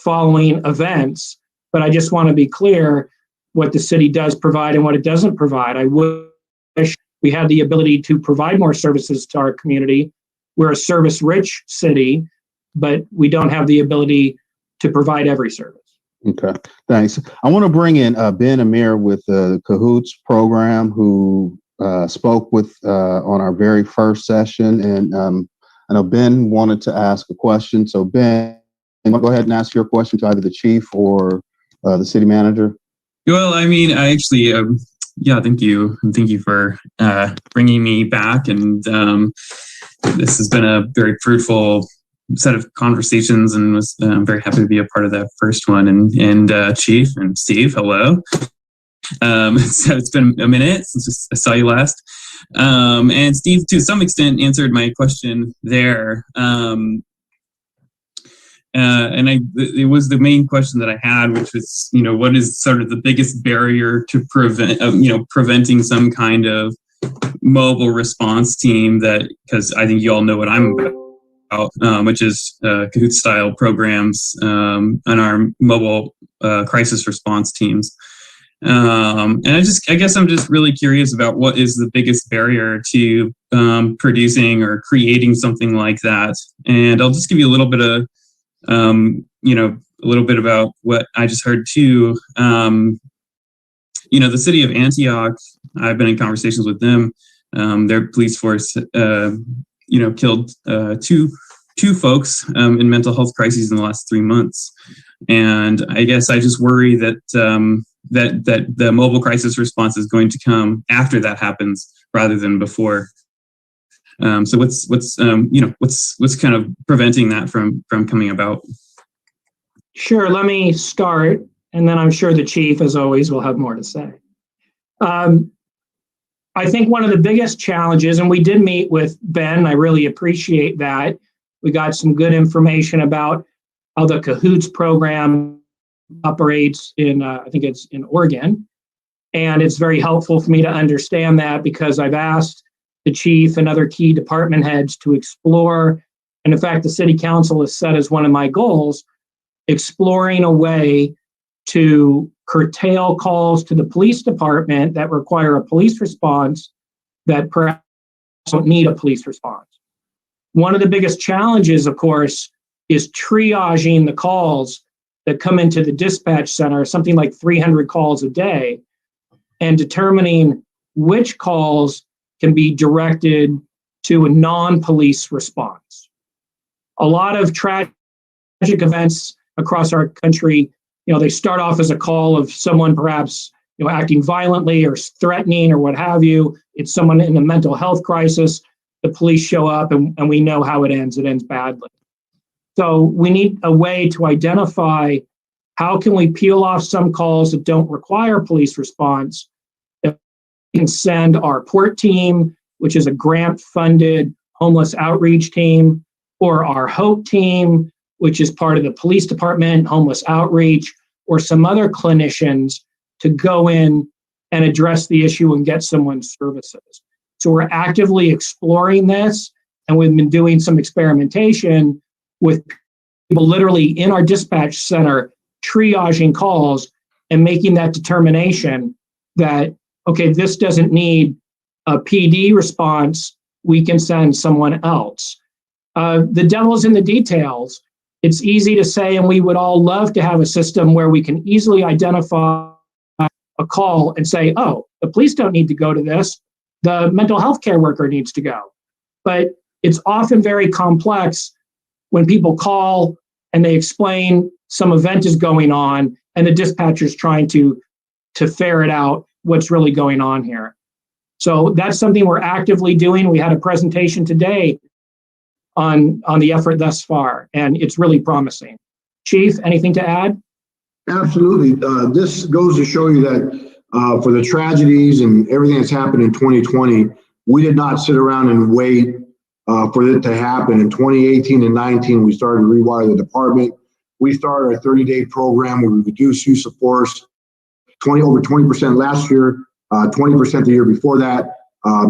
Speaker 5: following events, but I just want to be clear what the city does provide and what it doesn't provide. I wish we had the ability to provide more services to our community. We're a service-rich city, but we don't have the ability to provide every service.
Speaker 2: Okay, thanks. I want to bring in Ben Amir with the Cahoots program, who spoke with on our very first session, and I know Ben wanted to ask a question. So Ben, go ahead and ask your question to either the chief or the city manager.
Speaker 8: Well, I mean, I actually, thank you. And thank you for bringing me back. And this has been a very fruitful set of conversations, and I'm very happy to be a part of that first one. And Chief and Steve, hello. So it's been a minute since I saw you last. And Steve, to some extent, answered my question there. It was the main question that I had, which was, what is sort of the biggest barrier to preventing some kind of mobile response team because I think you all know what I'm about, which is Kahoot style programs on our mobile crisis response teams. And I guess I'm just really curious about what is the biggest barrier to producing or creating something like that. And I'll just give you a little bit of a little bit about what I just heard too. The city of Antioch, I've been in conversations with them. Their police force, killed two folks in mental health crises in the last 3 months. And I guess I just worry that that the mobile crisis response is going to come after that happens rather than before. So what's kind of preventing that from coming about?
Speaker 5: Sure, let me start, and then I'm sure the chief, as always, will have more to say. I think one of the biggest challenges, and we did meet with Ben, I really appreciate that. We got some good information about how the Cahoots program operates in, I think it's in Oregon. And it's very helpful for me to understand that because I've asked the chief and other key department heads to explore, and in fact, the city council has set as one of my goals, exploring a way to curtail calls to the police department that require a police response that perhaps don't need a police response. One of the biggest challenges, of course, is triaging the calls that come into the dispatch center, something like 300 calls a day, and determining which calls can be directed to a non-police response. A lot of tragic events across our country, they start off as a call of someone perhaps acting violently or threatening or what have you. It's someone in a mental health crisis. The police show up and we know how it ends. It ends badly. So we need a way to identify how can we peel off some calls that don't require police response, that we can send our PORT team, which is a grant-funded homeless outreach team, or our HOPE team, which is part of the police department, homeless outreach, or some other clinicians to go in and address the issue and get someone's services. So we're actively exploring this, and we've been doing some experimentation with people literally in our dispatch center triaging calls and making that determination that, okay, this doesn't need a PD response, we can send someone else. The devil's in the details. It's easy to say, and we would all love to have a system where we can easily identify a call and say, oh, the police don't need to go to this, the mental health care worker needs to go. But it's often very complex when people call and they explain some event is going on and the dispatcher's trying to ferret out what's really going on here. So that's something we're actively doing. We had a presentation today on the effort thus far, and it's really promising. Chief, anything to add?
Speaker 4: Absolutely. This goes to show you that for the tragedies and everything that's happened in 2020, we did not sit around and wait for it to happen. In 2018 and 19, we started to rewire the department. We started a 30-day program where we reduced use of force, over 20% last year, 20% the year before that.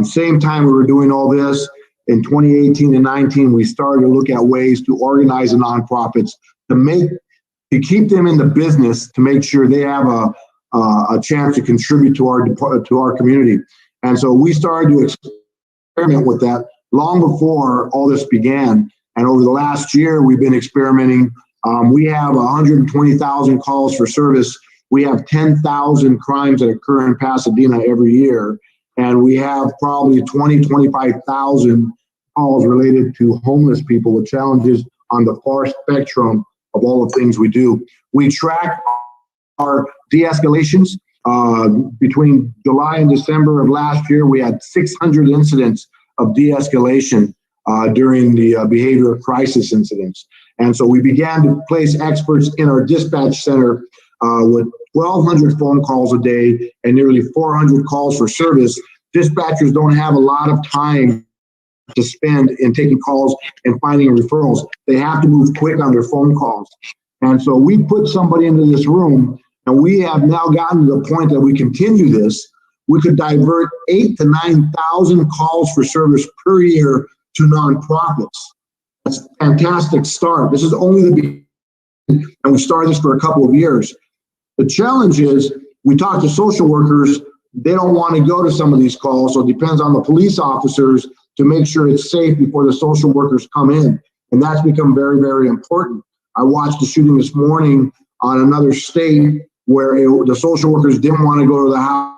Speaker 4: Same time we were doing all this, in 2018 and 19, we started to look at ways to organize the nonprofits to keep them in the business, to make sure they have a chance to contribute to our community. And so we started to experiment with that long before all this began. And over the last year, we've been experimenting. We have 120,000 calls for service. We have 10,000 crimes that occur in Pasadena every year. And we have probably 25,000 calls related to homeless people with challenges on the far spectrum of all the things we do. We track our de-escalations. Between July and December of last year, we had 600 incidents of de-escalation during the behavioral crisis incidents. And so we began to place experts in our dispatch center with 1,200 phone calls a day and nearly 400 calls for service. Dispatchers don't have a lot of time to spend in taking calls and finding referrals. They have to move quick on their phone calls. And so we put somebody into this room, and we have now gotten to the point that we continue this. We could divert 8,000 to 9,000 calls for service per year to nonprofits. That's a fantastic start. This is only the beginning, and we started this for a couple of years. The challenge is we talk to social workers. They don't want to go to some of these calls, so it depends on the police officers to make sure it's safe before the social workers come in. And that's become very, very important. I watched the shooting this morning on another state where the social workers didn't want to go to the house.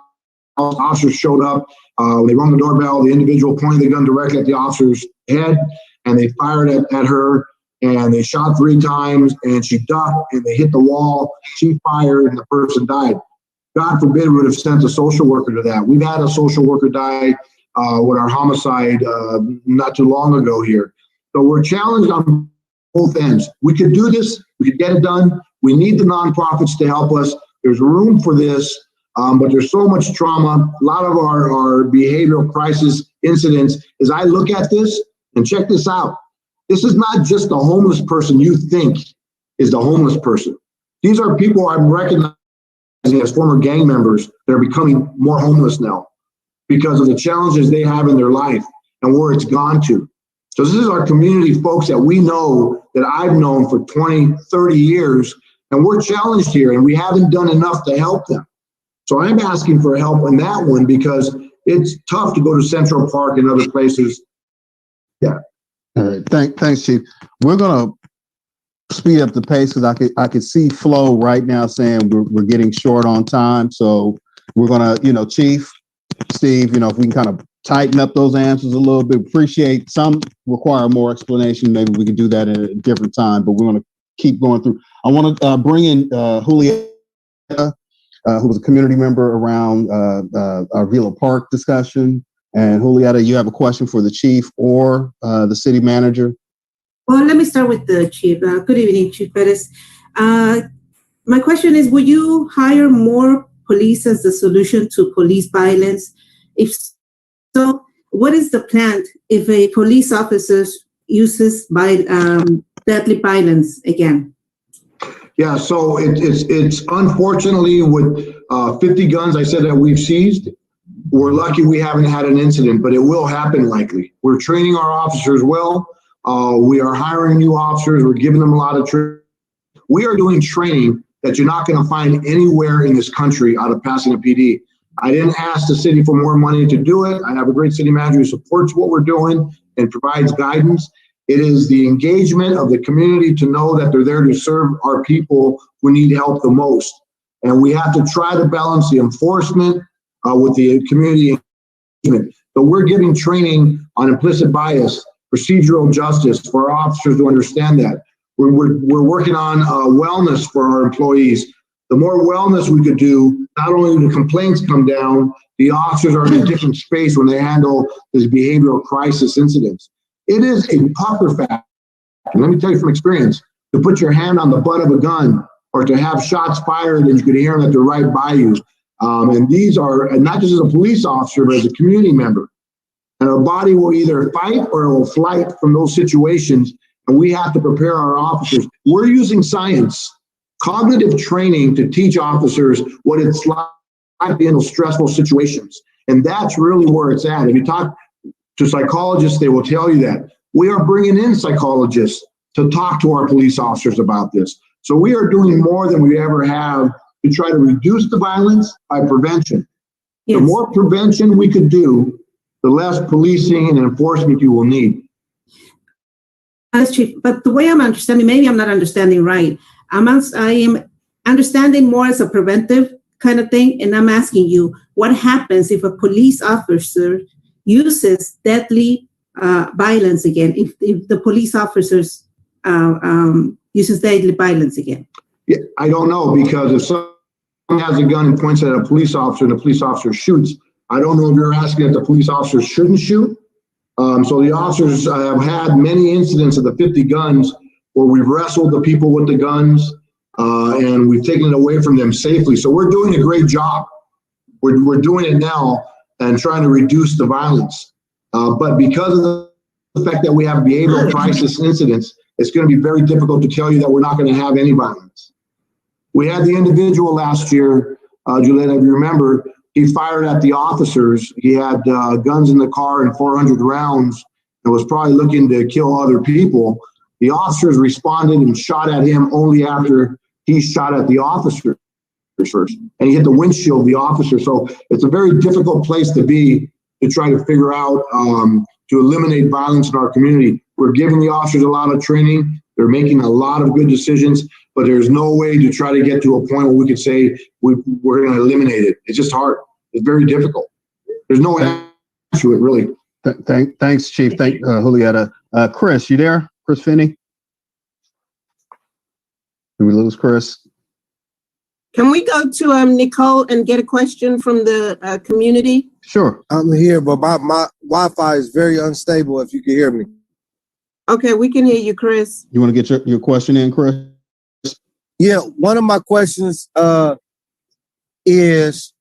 Speaker 4: Officers showed up. They rung the doorbell. The individual pointed the gun directly at the officer's head, and they fired at her. And they shot 3 times, and she ducked, and they hit the wall. She fired, and the person died. God forbid we would have sent a social worker to that. We've had a social worker die with our homicide not too long ago here. So we're challenged on both ends. We could do this. We could get it done. We need the nonprofits to help us. There's room for this, but there's so much trauma. A lot of our behavioral crisis incidents, as I look at this, and check this out, this is not just the homeless person you think is the homeless person. These are people I'm recognizing as former gang members that are becoming more homeless now because of the challenges they have in their life and where it's gone to. So this is our community folks that we know, that I've known for 20, 30 years, And we're challenged here, and we haven't done enough to help them. So I'm asking for help on that one because it's tough to go to Central Park and other places. Yeah.
Speaker 2: All right. Thanks, Chief. We're going to speed up the pace because I could see Flo right now saying we're getting short on time. So we're going to, Chief, Steve, if we can kind of tighten up those answers a little bit. Appreciate some require more explanation. Maybe we can do that at a different time, but we're going to keep going through. I want to bring in Julieta, who was a community member around our Villa Park discussion. And Julieta, you have a question for the chief or the city manager?
Speaker 1: Well, let me start with the chief. Good evening, Chief Perez. My question is, will you hire more police as the solution to police violence? If so, what is the plan if a police officer uses deadly violence again?
Speaker 4: Yeah, so it's unfortunately with 50 guns, I said that we've seized. We're lucky we haven't had an incident, but it will happen likely. We're training our officers well. We are hiring new officers. We're giving them a lot of training. We are doing training that you're not going to find anywhere in this country out of Pasadena PD. I didn't ask the city for more money to do it. I have a great city manager who supports what we're doing and provides guidance. It is the engagement of the community to know that they're there to serve our people who need help the most. And we have to try to balance the enforcement with the community engagement. So we're giving training on implicit bias, procedural justice for our officers to understand that. We're working on wellness for our employees. The more wellness we could do, not only do the complaints come down, the officers are in a different space when they handle these behavioral crisis incidents. It is a tougher fact, and let me tell you from experience, to put your hand on the butt of a gun or to have shots fired and you could hear them that they're right by you. And these are, and not just as a police officer, but as a community member. And our body will either fight or it will flight from those situations. And we have to prepare our officers. We're using science, cognitive training to teach officers what it's like to be in those stressful situations. And that's really where it's at. If you talk to psychologists, they will tell you that. We are bringing in psychologists to talk to our police officers about this. So we are doing more than we ever have to try to reduce the violence by prevention. Yes. The more prevention we could do, the less policing and enforcement you will need.
Speaker 1: That's true. But the way I'm understanding, maybe I'm not understanding right. I am understanding more as a preventive kind of thing. And I'm asking you, what happens if a police officer uses deadly violence again? If the police officers uses deadly violence again?
Speaker 4: Yeah, I don't know, because if someone has a gun and points it at a police officer and the police officer shoots, I don't know if you're asking if the police officers shouldn't shoot. So the officers have had many incidents of the 50 guns where we've wrestled the people with the guns and we've taken it away from them safely. So we're doing a great job. We're doing it now and trying to reduce the violence. But because of the fact that we have behavioral crisis incidents, it's going to be very difficult to tell you that we're not going to have any violence. We had the individual last year, Julieta, if you remember, he fired at the officers. He had guns in the car and 400 rounds and was probably looking to kill other people. The officers responded and shot at him only after he shot at the officer first. And he hit the windshield of the officer. So it's a very difficult place to be to try to figure out to eliminate violence in our community. We're giving the officers a lot of training. They're making a lot of good decisions, but there's no way to try to get to a point where we could say we're going to eliminate it. It's just hard. It's very difficult. There's no answer to it, really.
Speaker 2: Thanks, Chief. Thank Julieta. Chris, you there? Chris Finney? Did we lose Chris?
Speaker 6: Can we go to Nicole and get a question from the community?
Speaker 2: Sure.
Speaker 9: I'm here, but my Wi-Fi is very unstable, if you can hear me.
Speaker 6: Okay, we can hear you, Chris.
Speaker 2: You want to get your question in, Chris?
Speaker 9: Yeah, one of my questions is,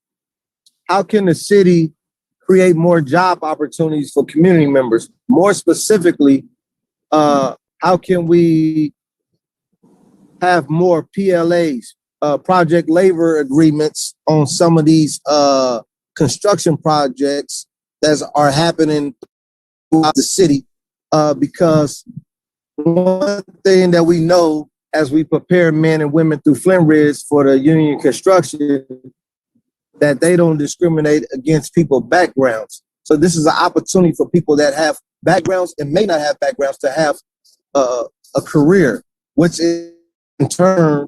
Speaker 9: how can the city create more job opportunities for community members? More specifically, how can we have more PLAs, project labor agreements on some of these construction projects that are happening throughout the city? Because one thing that we know as we prepare men and women through Flint Ridge for the union construction, that they don't discriminate against people's backgrounds. So this is an opportunity for people that have backgrounds and may not have backgrounds to have a career, which in turn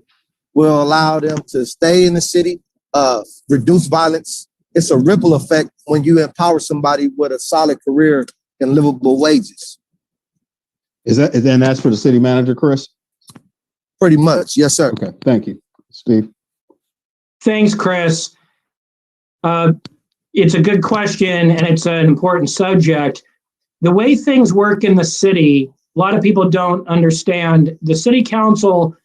Speaker 9: will allow them to stay in the city, reduce violence. It's a ripple effect when you empower somebody with a solid career and livable wages.
Speaker 2: Then that's for the city manager, Chris?
Speaker 9: Pretty much, yes, sir.
Speaker 2: Okay, thank you. Steve?
Speaker 5: Thanks, Chris. It's a good question and it's an important subject. The way things work in the city, a lot of people don't understand. The city council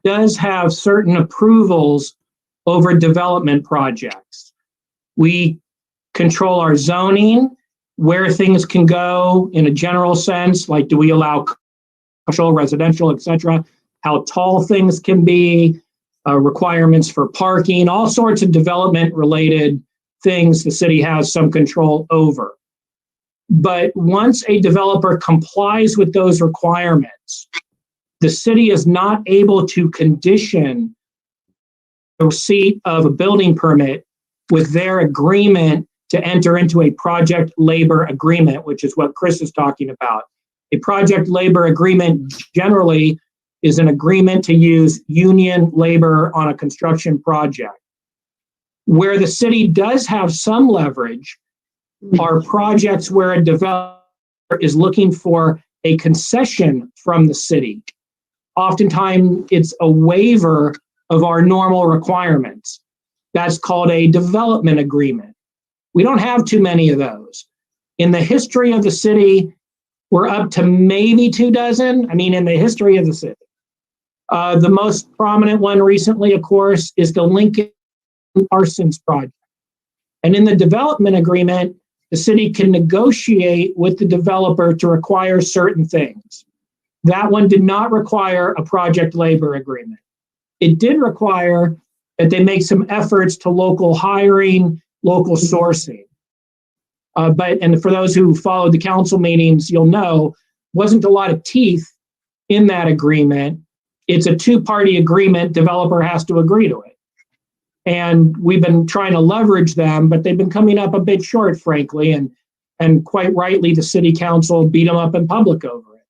Speaker 5: does have certain approvals over development projects. We control our zoning, where things can go in a general sense, like do we allow commercial, residential, etc., how tall things can be, requirements for parking, all sorts of development related things the city has some control over. But once a developer complies with those requirements, the city is not able to condition the receipt of a building permit with their agreement to enter into a project labor agreement, which is what Chris is talking about. A project labor agreement generally is an agreement to use union labor on a construction project. Where the city does have some leverage are projects where a developer is looking for a concession from the city. Oftentimes, it's a waiver of our normal requirements. That's called a development agreement. We don't have too many of those. In the history of the city, we're up to maybe 24. In the history of the city. The most prominent one recently, of course, is the Lincoln Parsons project. And in the development agreement, the city can negotiate with the developer to require certain things. That one did not require a project labor agreement. It did require that they make some efforts to local hiring, local sourcing. And for those who followed the council meetings, you'll know, wasn't a lot of teeth in that agreement. It's a two-party agreement. Developer has to agree to it. And we've been trying to leverage them, but they've been coming up a bit short, frankly, and quite rightly, the city council beat them up in public over it.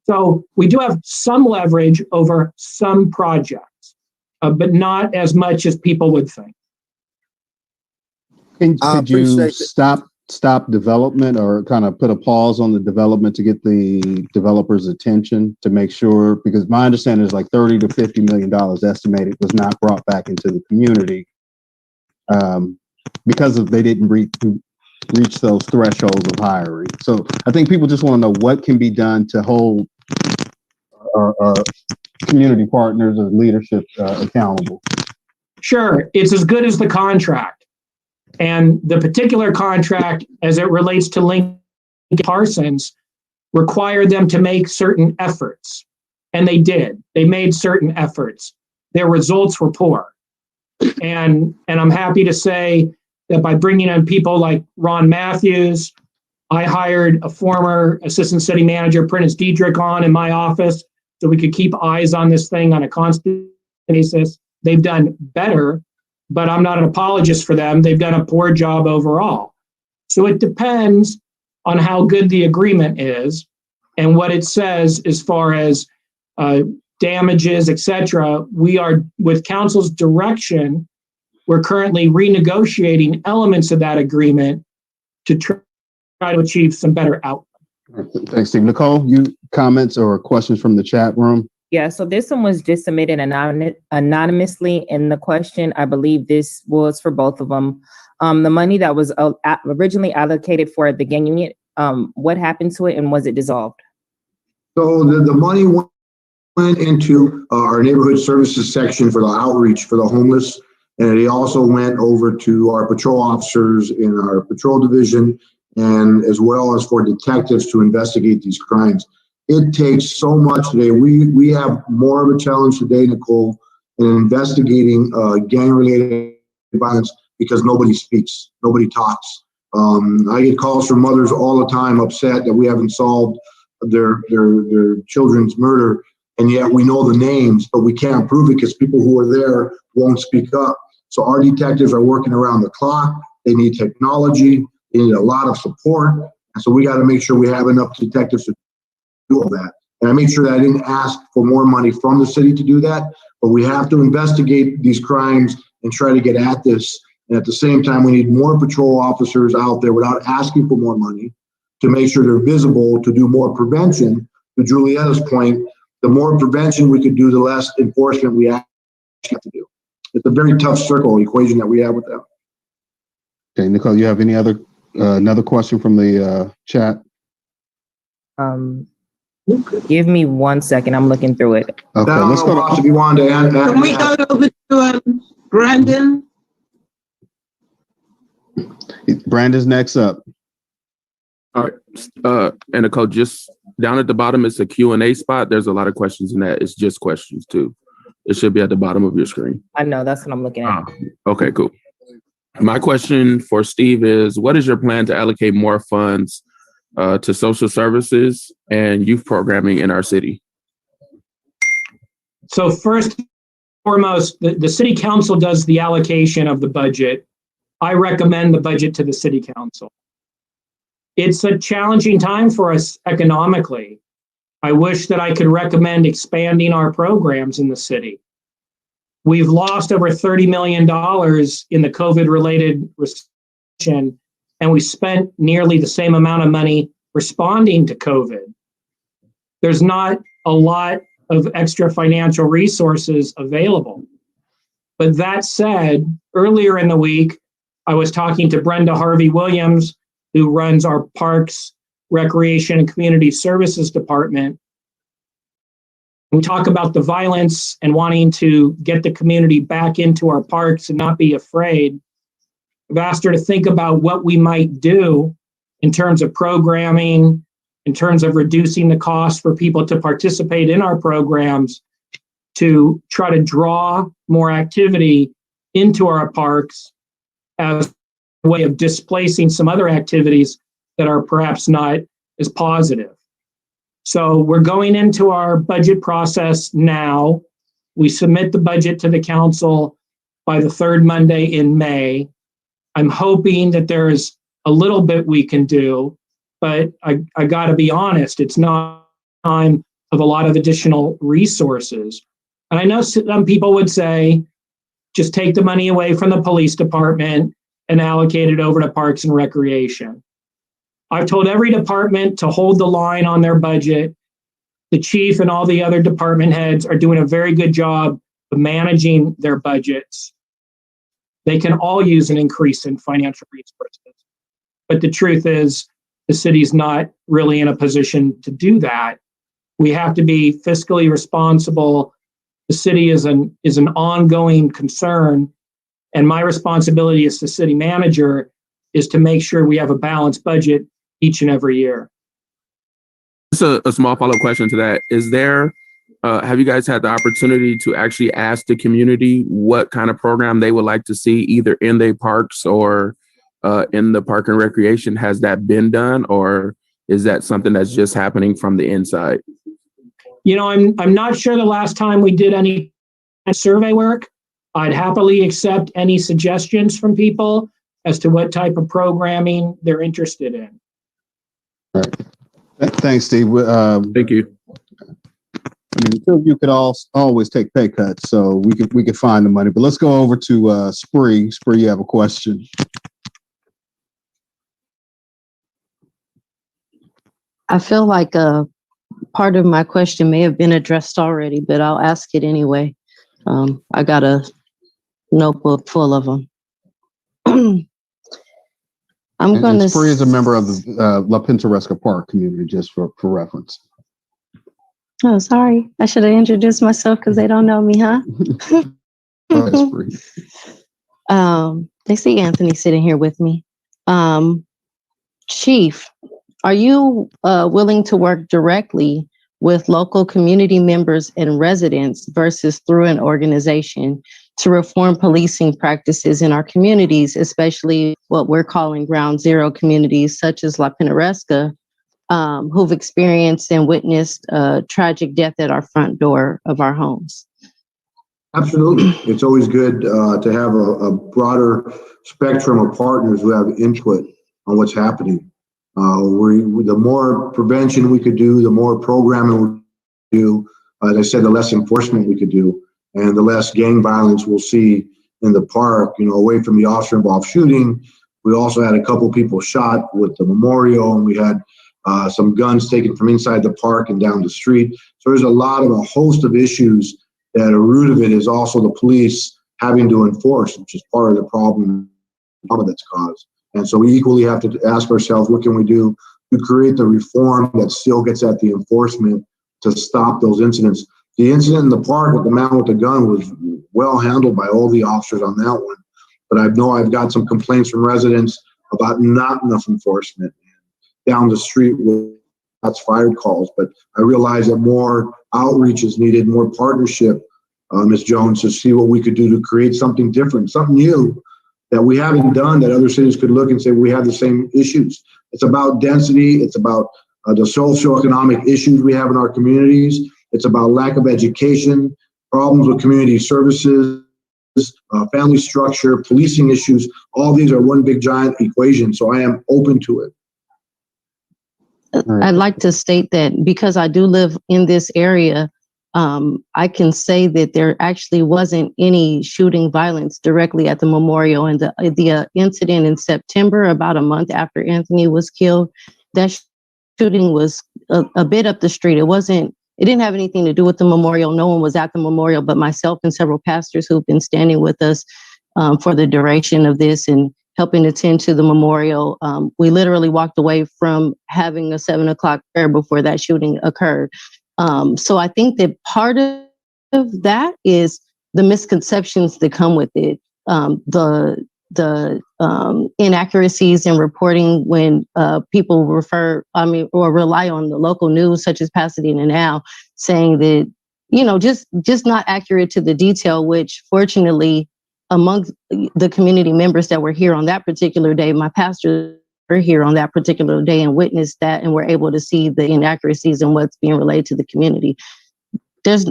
Speaker 5: So we do have some leverage over some projects, but not as much as people would think.
Speaker 2: Could you stop development or kind of put a pause on the development to get the developer's attention to make sure, because my understanding is like $30 to $50 million estimated was not brought back into the community because they didn't reach those thresholds of hiring. So I think people just want to know what can be done to hold our community partners or leadership accountable.
Speaker 5: Sure, it's as good as the contract. And the particular contract, as it relates to Lincoln Parsons, required them to make certain efforts. And they did. They made certain efforts. Their results were poor. And I'm happy to say that by bringing in people like Ron Matthews, I hired a former assistant city manager, Prentice Diedrich, on in my office so we could keep eyes on this thing on a constant basis. They've done better, but I'm not an apologist for them. They've done a poor job overall. So it depends on how good the agreement is and what it says as far as damages, etc. We are, with council's direction, we're currently renegotiating elements of that agreement to try to achieve some better outcome.
Speaker 2: Thanks, Steve. Nicole, you comments or questions from the chat room?
Speaker 10: Yeah, so this one was just submitted anonymously in the question. I believe this was for both of them. The money that was originally allocated for the gang unit, what happened to it and was it dissolved?
Speaker 4: So the money went into our neighborhood services section for the outreach for the homeless. And it also went over to our patrol officers in our patrol division, and as well as for detectives to investigate these crimes. It takes so much today. We have more of a challenge today, Nicole, in investigating gang-related violence because nobody speaks, nobody talks. I get calls from mothers all the time upset that we haven't solved their children's murder, and yet we know the names, but we can't prove it because people who are there won't speak up. So our detectives are working around the clock. They need technology. They need a lot of support. And so we got to make sure we have enough detectives to do all that. And I made sure that I didn't ask for more money from the city to do that, but we have to investigate these crimes and try to get at this. And at the same time, we need more patrol officers out there without asking for more money to make sure they're visible, to do more prevention. To Julietta's point, the more prevention we could do, the less enforcement we actually have to do. It's a very tough circle equation that we have with them.
Speaker 2: Okay, Nicole, you have any other another question from the chat?
Speaker 10: Give me 1 second. I'm looking through it.
Speaker 2: Okay, let's go.
Speaker 4: If you wanted to add,
Speaker 6: Can we go over to Brandon?
Speaker 2: Brandon's next up.
Speaker 11: All right. And Nicole, just down at the bottom is a Q&A spot. There's a lot of questions in that. It's just questions too. It should be at the bottom of your screen.
Speaker 10: I know, that's what I'm looking at.
Speaker 11: Okay, cool. My question for Steve is, what is your plan to allocate more funds to social services and youth programming in our city?
Speaker 5: So first and foremost, the city council does the allocation of the budget. I recommend the budget to the city council. It's a challenging time for us economically. I wish that I could recommend expanding our programs in the city. We've lost over $30 million in the COVID-related recession, and we spent nearly the same amount of money responding to COVID. There's not a lot of extra financial resources available. But that said, earlier in the week, I was talking to Brenda Harvey-Williams, who runs our Parks, Recreation, and Community Services Department. We talk about the violence and wanting to get the community back into our parks and not be afraid. I've asked her to think about what we might do in terms of programming, in terms of reducing the cost for people to participate in our programs, to try to draw more activity into our parks as a way of displacing some other activities that are perhaps not as positive. So we're going into our budget process now. We submit the budget to the council by the third Monday in May. I'm hoping that there's a little bit we can do, but I got to be honest, it's not time of a lot of additional resources. And I know some people would say, just take the money away from the police department and allocate it over to Parks and Recreation. I've told every department to hold the line on their budget. The chief and all the other department heads are doing a very good job of managing their budgets. They can all use an increase in financial resources. But the truth is, the city's not really in a position to do that. We have to be fiscally responsible. The city is an ongoing concern. And my responsibility as the city manager is to make sure we have a balanced budget each and every year.
Speaker 11: Just a small follow-up question to that. Is there, have you guys had the opportunity to actually ask the community what kind of program they would like to see either in their parks or in the Park and Recreation? Has that been done, or is that something that's just happening from the inside?
Speaker 5: You know, I'm not sure the last time we did any survey work. I'd happily accept any suggestions from people as to what type of programming they're interested in.
Speaker 2: All right. Thanks, Steve.
Speaker 11: Thank you.
Speaker 2: I mean, you could always take pay cuts, so we could find the money. But let's go over to Spree. Spree, you have a question.
Speaker 12: I feel like part of my question may have been addressed already, but I'll ask it anyway. I got a notebook full of them.
Speaker 2: Spree is a member of the La Pintoresca Park community, just for reference.
Speaker 12: Oh, sorry. I should have introduced myself because they don't know me, huh? They see Anthony sitting here with me. Chief, are you willing to work directly with local community members and residents versus through an organization to reform policing practices in our communities, especially what we're calling ground zero communities, such as La Pintoresca, who've experienced and witnessed a tragic death at our front door of our homes.
Speaker 4: Absolutely. It's always good to have a broader spectrum of partners who have input on what's happening. The more prevention we could do, the more programming we do, as I said, the less enforcement we could do, and the less gang violence we'll see in the park, away from the officer-involved shooting. We also had a couple people shot with the memorial, and we had some guns taken from inside the park and down the street. So there's a host of issues that a root of it is also the police having to enforce, which is part of the problem that's caused. And so we equally have to ask ourselves, what can we do to create the reform that still gets at the enforcement to stop those incidents? The incident in the park with the man with the gun was well handled by all the officers on that one. But I know I've got some complaints from residents about not enough enforcement down the street with shots fired calls. But I realize that more outreach is needed, more partnership, Ms. Jones, to see what we could do to create something different, something new that we haven't done, that other cities could look and say we have the same issues. It's about density. It's about the socioeconomic issues we have in our communities. It's about lack of education, problems with community services, family structure, policing issues. All these are one big giant equation. So I am open to it.
Speaker 12: I'd like to state that because I do live in this area, I can say that there actually wasn't any shooting violence directly at the memorial. And the incident in September, about a month after Anthony was killed, that shooting was a bit up the street. It didn't have anything to do with the memorial. No one was at the memorial but myself and several pastors who've been standing with us for the duration of this and helping attend to the memorial. We literally walked away from having a 7:00 prayer before that shooting occurred. So I think that part of that is the misconceptions that come with it. The inaccuracies in reporting when people or rely on the local news, such as Pasadena Now, saying that, just not accurate to the detail, which fortunately among the community members that were here on that particular day, my pastors were here on that particular day and witnessed that and were able to see the inaccuracies and what's being relayed to the community. That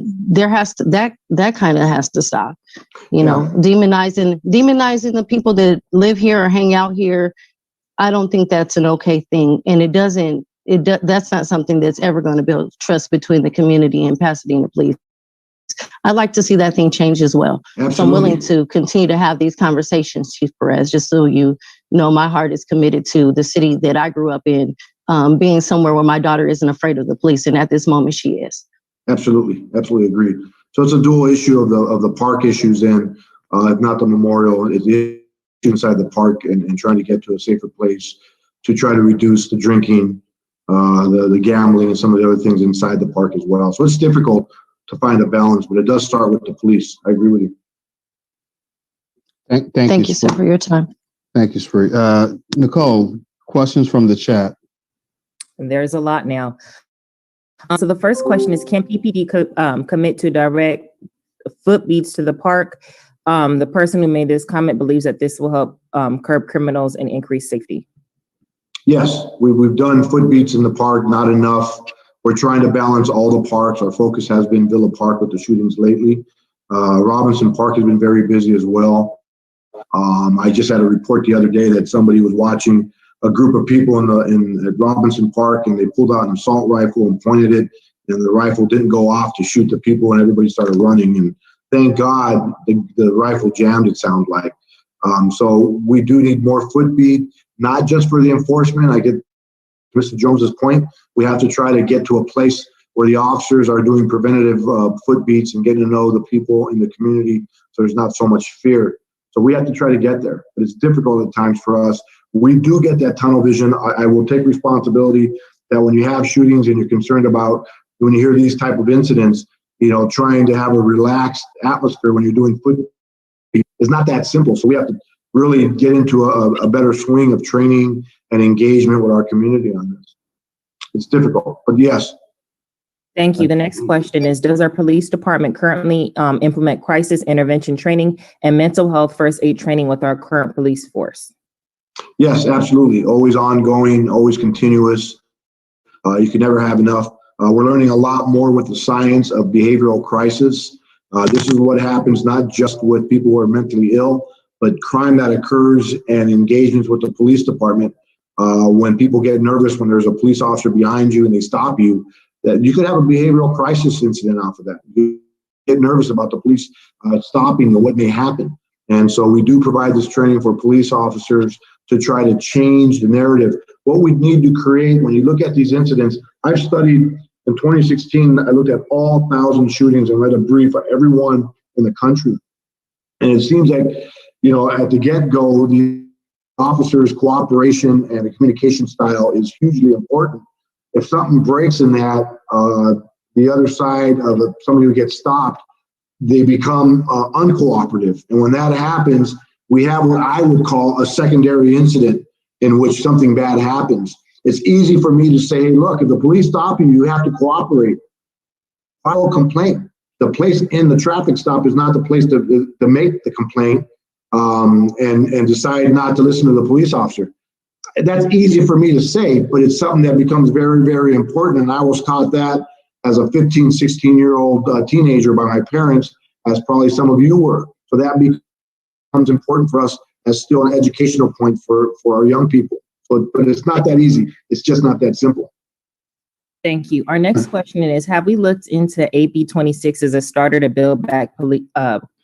Speaker 12: kind of has to stop, demonizing the people that live here or hang out here. I don't think that's an okay thing. And that's not something that's ever going to build trust between the community and Pasadena police. I'd like to see that thing change as well. Absolutely. So I'm willing to continue to have these conversations, Chief Perez, just so you know my heart is committed to the city that I grew up in, being somewhere where my daughter isn't afraid of the police. And at this moment, she is. Absolutely.
Speaker 4: Absolutely agree. So it's a dual issue of the park issues and if not the memorial, it's inside the park and trying to get to a safer place to try to reduce the drinking, the gambling and some of the other things inside the park as well. So it's difficult to find a balance, but it does start with the police. I agree with you.
Speaker 12: Thank you, sir, for your time.
Speaker 2: Thank you, Spree. Nicole, questions from the chat?
Speaker 10: There's a lot now. So the first question is, can PPD commit to direct foot beats to the park? The person who made this comment believes that this will help curb criminals and increase safety.
Speaker 4: Yes, we've done foot beats in the park, not enough. We're trying to balance all the parks. Our focus has been Villa Park with the shootings lately. Robinson Park has been very busy as well. I just had a report the other day that somebody was watching a group of people at Robinson Park, and they pulled out an assault rifle and pointed it, and the rifle didn't go off to shoot the people, and everybody started running. And thank God the rifle jammed, it sounds like. So we do need more foot beat, not just for the enforcement. I get Mr. Jones's point. We have to try to get to a place where the officers are doing preventative foot beats and getting to know the people in the community so there's not so much fear. So we have to try to get there, but it's difficult at times for us. We do get that tunnel vision. I will take responsibility that when you have shootings and you're concerned about, when you hear these type of incidents, trying to have a relaxed atmosphere when you're doing foot beat is not that simple. So we have to really get into a better swing of training and engagement with our community on this. It's difficult, but yes.
Speaker 10: Thank you. The next question is, does our police department currently implement crisis intervention training and mental health first aid training with our current police force?
Speaker 4: Yes, absolutely. Always ongoing, always continuous. You can never have enough. We're learning a lot more with the science of behavioral crisis. This is what happens not just with people who are mentally ill, but crime that occurs and engagements with the police department. When people get nervous when there's a police officer behind you and they stop you, that you could have a behavioral crisis incident off of that. You get nervous about the police stopping and what may happen. And so we do provide this training for police officers to try to change the narrative. What we need to create, when you look at these incidents, I've studied in 2016, I looked at all 1,000 shootings and read a brief for everyone in the country. And it seems like, you know, at the get-go, the officers' cooperation and the communication style is hugely important. If something breaks in that, the other side of somebody who gets stopped, they become uncooperative. And when that happens, we have what I would call a secondary incident in which something bad happens. It's easy for me to say, hey, look, if the police stop you, you have to cooperate. File a complaint. The place in the traffic stop is not the place to make the complaint and decide not to listen to the police officer. That's easy for me to say, but it's something that becomes very, very important. And I was taught that as a 15, 16-year-old teenager by my parents, as probably some of you were. So that becomes important for us as still an educational point for our young people. But it's not that easy. It's just not that simple.
Speaker 10: Thank you. Our next question is, have we looked into AB 26 as a starter to build back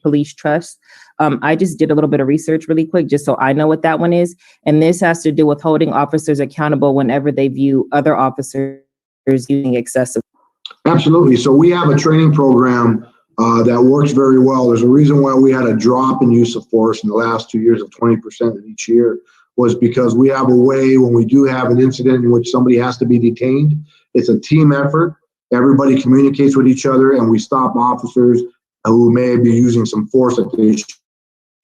Speaker 10: police trust? I just did a little bit of research really quick, just so I know what that one is. And this has to do with holding officers accountable whenever they view other officers using excessive.
Speaker 4: Absolutely. So we have a training program that works very well. There's a reason why we had a drop in use of force in the last 2 years of 20% in each year, was because we have a way when we do have an incident in which somebody has to be detained. It's a team effort. Everybody communicates with each other, and we stop officers who may be using some force that they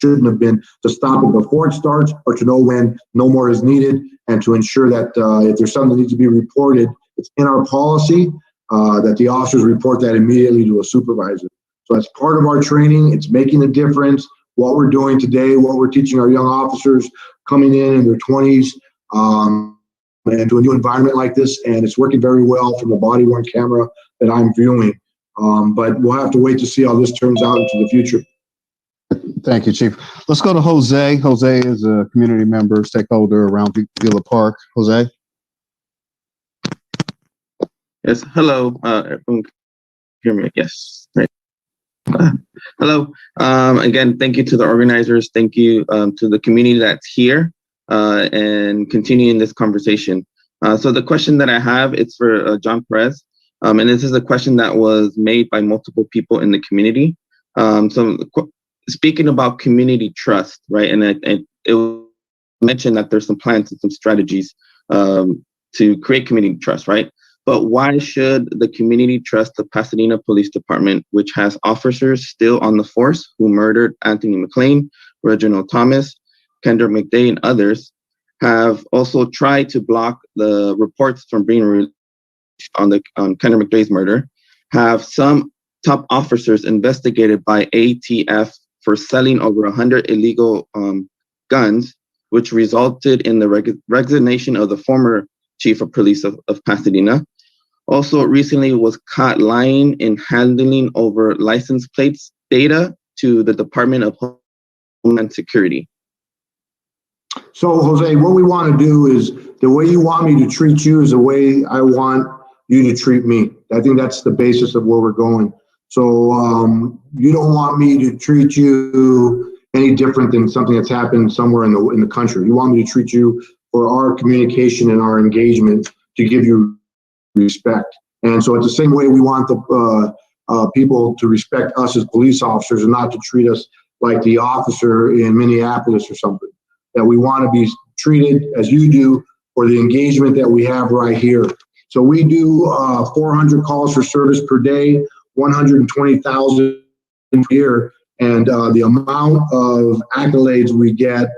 Speaker 4: shouldn't have been, to stop it before it starts, or to know when no more is needed, and to ensure that if there's something that needs to be reported, it's in our policy that the officers report that immediately to a supervisor. So that's part of our training. It's making a difference. What we're doing today, what we're teaching our young officers coming in their 20s and to a new environment like this, and it's working very well from the body-worn camera that I'm viewing. But we'll have to wait to see how this turns out into the future.
Speaker 2: Thank you, Chief. Let's go to Jose. Jose is a community member, stakeholder around Villa Park. Jose.
Speaker 13: Yes, hello. Everyone can hear me? Yes. Right. Hello. Again, thank you to the organizers. Thank you to the community that's here and continuing this conversation. So the question that I have, it's for John Perez. And this is a question that was made by multiple people in the community. So speaking about community trust, right? And it was mentioned that there's some plans and some strategies to create community trust, right? But why should the community trust the Pasadena Police Department, which has officers still on the force who murdered Anthony McLean, Reginald Thomas, Kendra McDay, and others, have also tried to block the reports from being released on Kendra McDay's murder, have some top officers investigated by ATF for selling over 100 illegal guns, which resulted in the resignation of the former chief of police of Pasadena. Also recently was caught lying in handling over license plates data to the Department of Homeland Security.
Speaker 4: So Jose, what we want to do is, the way you want me to treat you is the way I want you to treat me. I think that's the basis of where we're going. So you don't want me to treat you any different than something that's happened somewhere in the country. You want me to treat you for our communication and our engagement, to give you respect. And so it's the same way we want the people to respect us as police officers and not to treat us like the officer in Minneapolis or something. That we want to be treated as you do for the engagement that we have right here. So we do 400 calls for service per day, 120,000 per year. And the amount of accolades we get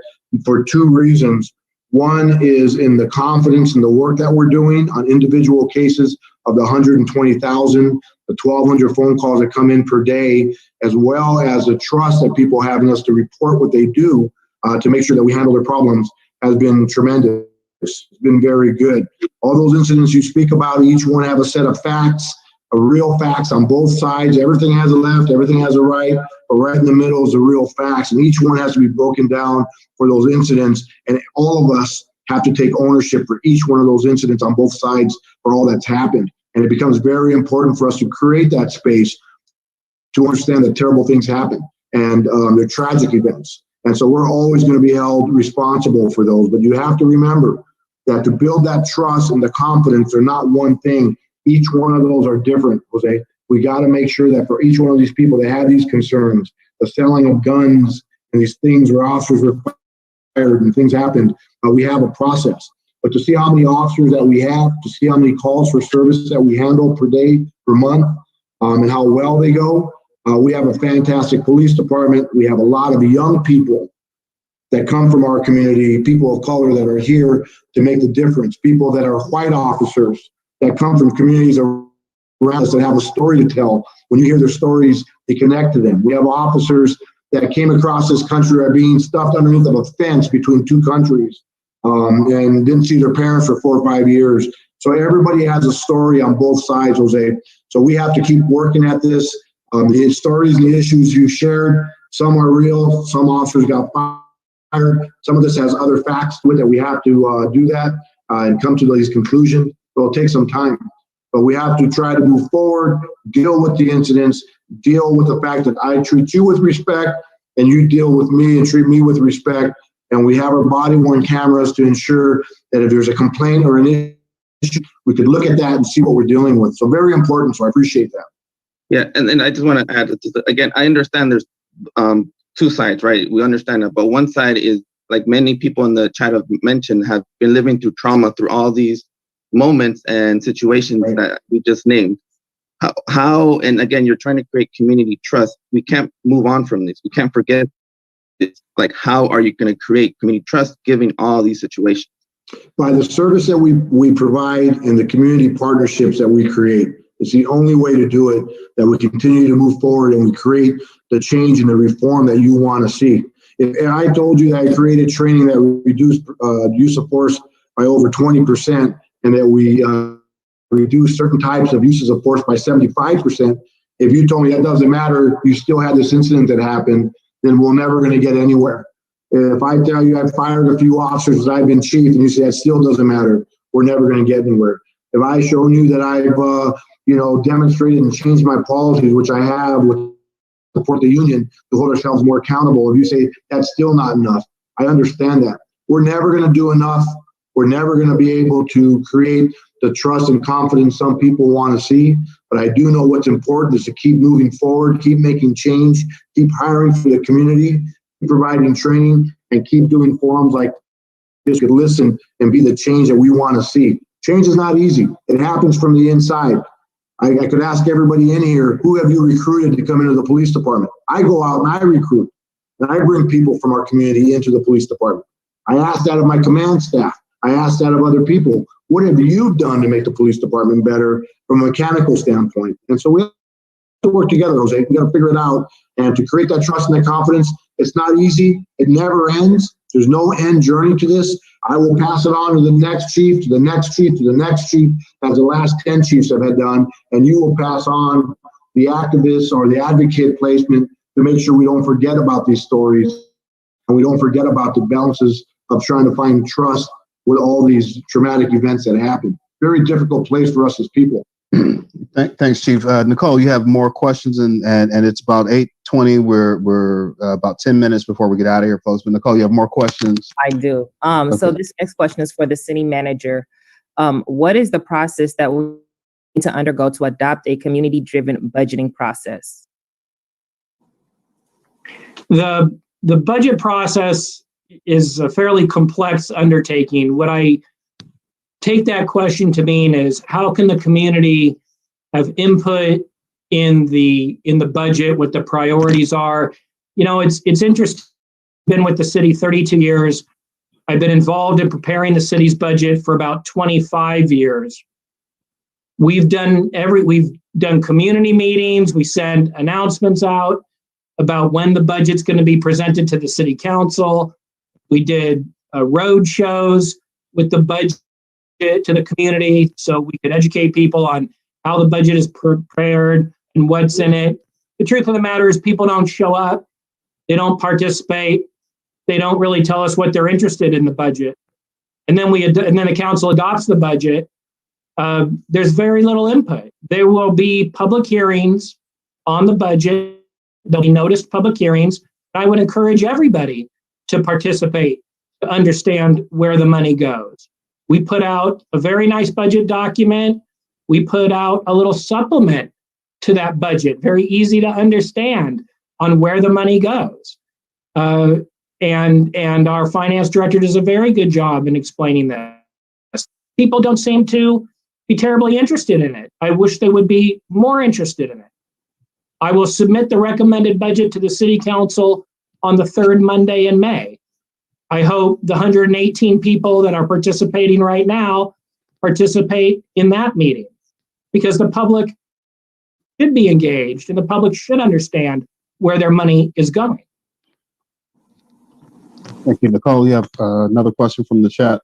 Speaker 4: for two reasons. One is in the confidence in the work that we're doing on individual cases of the 120,000, the 1,200 phone calls that come in per day, as well as the trust that people have in us to report what they do to make sure that we handle their problems, has been tremendous. It's been very good. All those incidents you speak about, each one have a set of facts, real facts on both sides. Everything has a left, everything has a right, but right in the middle is the real facts. And each one has to be broken down for those incidents. And all of us have to take ownership for each one of those incidents on both sides for all that's happened. And it becomes very important for us to create that space to understand that terrible things happen and they're tragic events. And so we're always going to be held responsible for those. But you have to remember that to build that trust and the confidence, they're not one thing. Each one of those are different, Jose. We got to make sure that for each one of these people that have these concerns, the selling of guns and these things where officers were fired and things happened, we have a process. But to see how many officers that we have, to see how many calls for service that we handle per day, per month, and how well they go, we have a fantastic police department. We have a lot of young people that come from our community, people of color that are here to make the difference, people that are white officers that come from communities around us that have a story to tell. When you hear their stories, they connect to them. We have officers that came across this country are being stuffed underneath of a fence between two countries and didn't see their parents for 4 or 5 years. So everybody has a story on both sides, Jose. So we have to keep working at this. The stories and the issues you shared, some are real, some officers got fired. Some of this has other facts to it that we have to do that and come to these conclusions. It'll take some time, but we have to try to move forward, deal with the incidents, deal with the fact that I treat you with respect and you deal with me and treat me with respect. And we have our body-worn cameras to ensure that if there's a complaint or an issue, we could look at that and see what we're dealing with. So very important. So I appreciate that.
Speaker 13: Yeah, and I just want to add, again, I understand there's two sides, right? We understand that, but one side is, like many people in the chat have mentioned, have been living through trauma through all these moments and situations that we just named. How, and again, you're trying to create community trust. We can't move on from this. We can't forget this. Like, how are you going to create community trust given all these situations?
Speaker 4: By the service that we provide and the community partnerships that we create. It's the only way to do it, that we continue to move forward and we create the change and the reform that you want to see. If I told you that I created training that reduced use of force by over 20% and that we reduce certain types of uses of force by 75%, if you told me that doesn't matter, you still had this incident that happened, then we're never going to get anywhere. If I tell you I've fired a few officers as I've been chief and you say that still doesn't matter, we're never going to get anywhere. If I show you that I've demonstrated and changed my policies, which I have with support the union to hold ourselves more accountable. If you say that's still not enough, I understand that. We're never going to do enough. We're never going to be able to create the trust and confidence some people want to see. But I do know what's important is to keep moving forward, keep making change, keep hiring for the community, keep providing training, and keep doing forums like this could listen and be the change that we want to see. Change is not easy. It happens from the inside. I could ask everybody in here, who have you recruited to come into the police department? I go out and I recruit, and I bring people from our community into the police department. I ask that of my command staff. I ask that of other people. What have you done to make the police department better from a mechanical standpoint? And so we have to work together, Jose. We got to figure it out. And to create that trust and that confidence, it's not easy. It never ends. There's no end journey to this. I will pass it on to the next chief, to the next chief, to the next chief, as the last 10 chiefs have had done. And you will pass on the activist or the advocate placement to make sure we don't forget about these stories and we don't forget about the balances of trying to find trust with all these traumatic events that happen. Very difficult place for us as people.
Speaker 2: Thanks, Chief. Nicole, you have more questions, and it's about 8:20. We're about 10 minutes before we get out of here, folks. But Nicole, you have more questions?
Speaker 10: I do.
Speaker 2: Okay.
Speaker 10: So this next question is for the city manager. What is the process that we need to undergo to adopt a community-driven budgeting process?
Speaker 5: The budget process is a fairly complex undertaking. What I take that question to mean is, how can the community have input in the budget, what the priorities are? You know, it's interesting. I've been with the city 32 years. I've been involved in preparing the city's budget for about 25 years. We've done community meetings. We send announcements out about when the budget's going to be presented to the city council. We did road shows. with the budget to the community so we could educate people on how the budget is prepared and what's in it. The truth of the matter is people don't show up. They don't participate. They don't really tell us what they're interested in the budget. And then the council adopts the budget. There's very little input. There will be public hearings on the budget. There'll be noticed public hearings. I would encourage everybody to participate to understand where the money goes. We put out a very nice budget document. We put out a little supplement to that budget, very easy to understand on where the money goes. And our finance director does a very good job in explaining that. People don't seem to be terribly interested in it. I wish they would be more interested in it. I will submit the recommended budget to the city council on the third Monday in May. I hope the 118 people that are participating right now participate in that meeting, because the public should be engaged and the public should understand where their money is going.
Speaker 2: Thank you, Nicole. You have another question from the chat.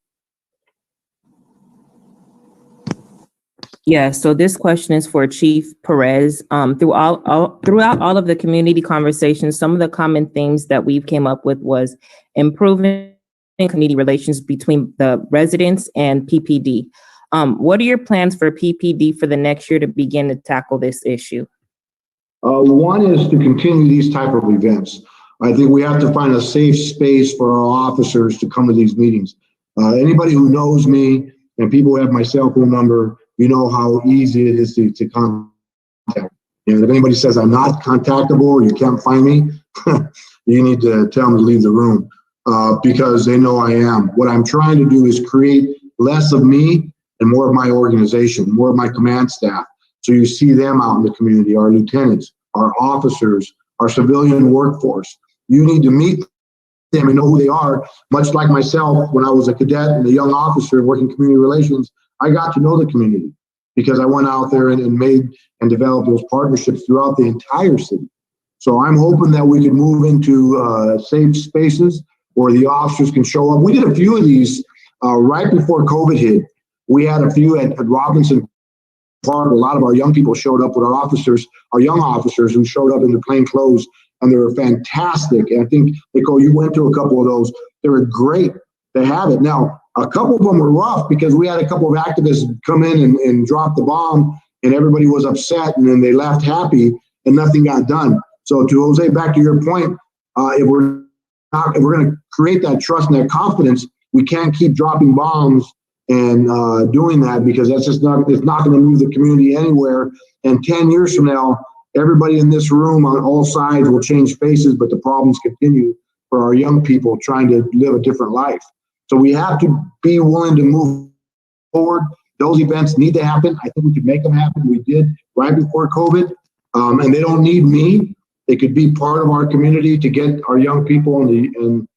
Speaker 10: Yeah, so this question is for Chief Perez. Throughout all of the community conversations, some of the common themes that we've came up with was improving community relations between the residents and PPD. What are your plans for PPD for the next year to begin to tackle this issue?
Speaker 4: One is to continue these type of events. I think we have to find a safe space for our officers to come to these meetings. Anybody who knows me and people who have my cell phone number, you know how easy it is to contact. And if anybody says I'm not contactable or you can't find me, you need to tell them to leave the room because they know I am. What I'm trying to do is create less of me and more of my organization, more of my command staff. So you see them out in the community, our lieutenants, our officers, our civilian workforce. You need to meet them and know who they are. Much like myself, when I was a cadet and a young officer working community relations, I got to know the community because I went out there and made and developed those partnerships throughout the entire city. So I'm hoping that we can move into safe spaces where the officers can show up. We did a few of these right before COVID hit. We had a few at Robinson Park. A lot of our young people showed up with our officers, our young officers who showed up in their plain clothes, and they were fantastic. And I think, Nicole, you went to a couple of those. They were great to have it. Now, a couple of them were rough because we had a couple of activists come in and drop the bomb, and everybody was upset, and then they left happy, and nothing got done. So to Jose, back to your point, if we're going to create that trust and that confidence, we can't keep dropping bombs and doing that, because that's just not, it's not going to move the community anywhere. And 10 years from now, everybody in this room on all sides will change faces, but the problems continue for our young people trying to live a different life. So we have to be willing to move forward. Those events need to happen. I think we could make them happen. We did right before COVID, and they don't need me. They could be part of our community to get our young people on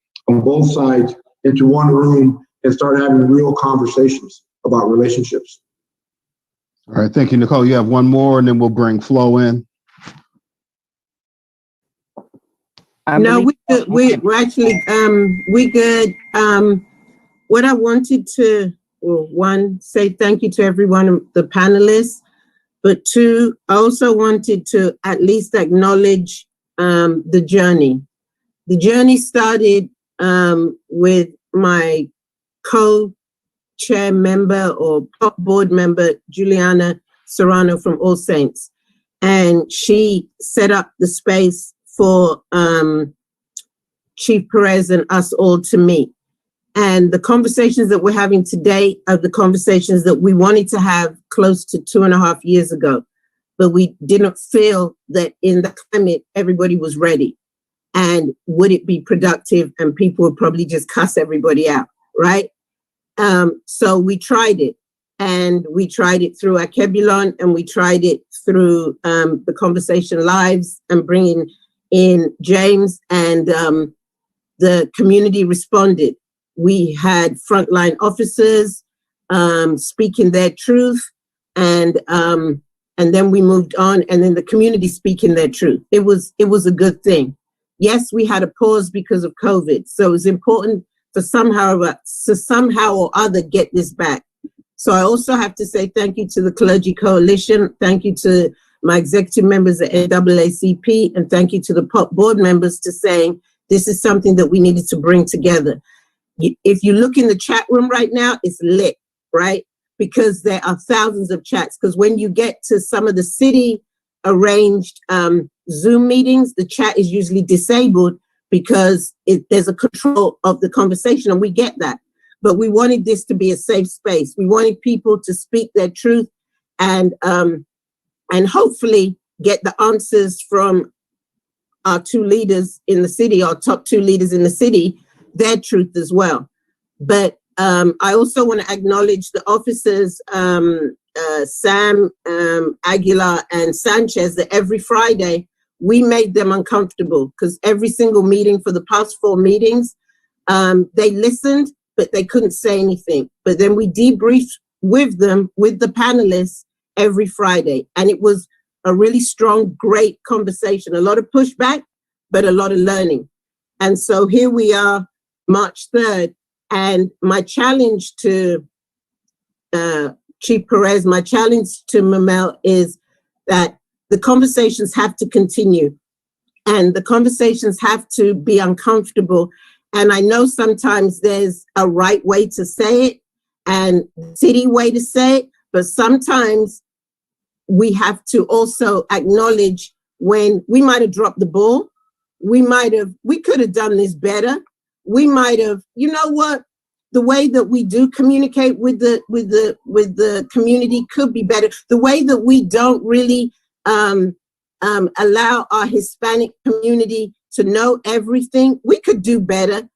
Speaker 4: both sides into one room and start having real conversations about relationships.
Speaker 2: All right, thank you, Nicole. You have one more, and then we'll bring Flo in.
Speaker 6: No, we're actually we good. What I wanted to, well, one, say thank you to everyone, the panelists, but two, I also wanted to at least acknowledge the journey. The journey started with my co-chair member or board member, Juliana Serrano from All Saints. And she set up the space for Chief Perez and us all to meet. And the conversations that we're having today are the conversations that we wanted to have close to 2.5 years ago, but we didn't feel that in the climate, everybody was ready. And would it be productive? And people would probably just cuss everybody out, right? So we tried it, and we tried it through Akebulon, and we tried it through the Conversation Lives and bringing in James, and the community responded. We had frontline officers speaking their truth, and then we moved on, and then the community speaking their truth. It was a good thing. Yes, we had a pause because of COVID, so it was important to somehow or other get this back. So I also have to say thank you to the Clergy Coalition. Thank you to my executive members at NAACP, and thank you to the board members to saying this is something that we needed to bring together. If you look in the chat room right now, it's lit, right? Because there are thousands of chats. Because when you get to some of the city arranged Zoom meetings, the chat is usually disabled because there's a control of the conversation, and we get that. But we wanted this to be a safe space. We wanted people to speak their truth and hopefully get the answers from our two leaders in the city, our top two leaders in the city, their truth as well. But I also want to acknowledge the officers, Sam, Aguilar, and Sanchez, that every Friday we made them uncomfortable, because every single meeting for the past 4 meetings, they listened, but they couldn't say anything. But then we debriefed with them, with the panelists, every Friday. And it was a really strong, great conversation. A lot of pushback, but a lot of learning. And so here we are, March 3rd. And my challenge to Chief Perez, my challenge to Mamel is that the conversations have to continue. And the conversations have to be uncomfortable. And I know sometimes there's a right way to say it and city way to say it, but sometimes we have to also acknowledge when we might have dropped the ball. We could have done this better. We might have, you know what? The way that we do communicate with the community could be better. The way that we don't really allow our Hispanic community to know everything, we could do better.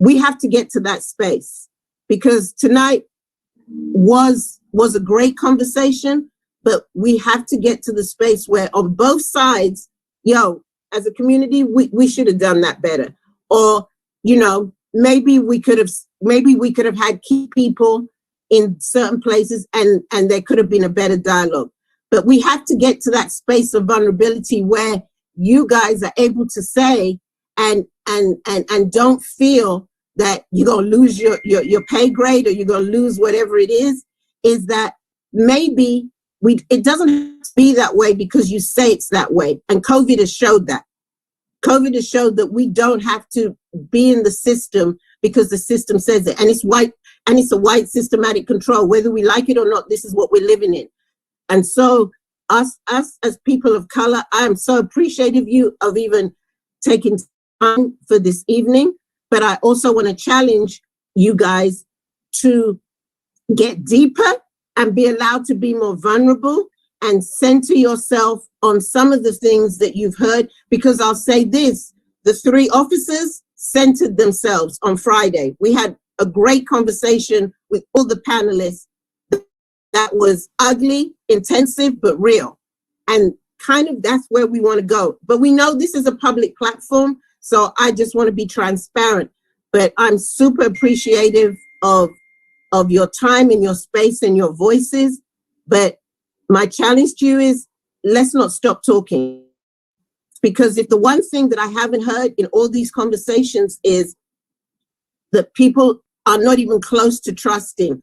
Speaker 6: We have to get to that space, because tonight was a great conversation, but we have to get to the space where on both sides, as a community, we should have done that better. Or, maybe we could have had key people in certain places and there could have been a better dialogue. But we have to get to that space of vulnerability where you guys are able to say and don't feel that you're gonna lose your pay grade or you're gonna lose whatever it is that maybe it doesn't have to be that way because you say it's that way. And COVID has showed that. COVID has showed that we don't have to be in the system because the system says it. And it's white, and it's a white systematic control. Whether we like it or not, this is what we're living in. And so us as people of color, I am so appreciative of even taking time for this evening. But I also want to challenge you guys to get deeper and be allowed to be more vulnerable and center yourself on some of the things that you've heard. Because I'll say this, the 3 officers centered themselves on Friday. We had a great conversation with all the panelists that was ugly, intensive, but real. And kind of that's where we want to go. But we know this is a public platform, so I just want to be transparent. But I'm super appreciative of your time and your space and your voices. But my challenge to you is, let's not stop talking. Because if the one thing that I haven't heard in all these conversations is that people are not even close to trusting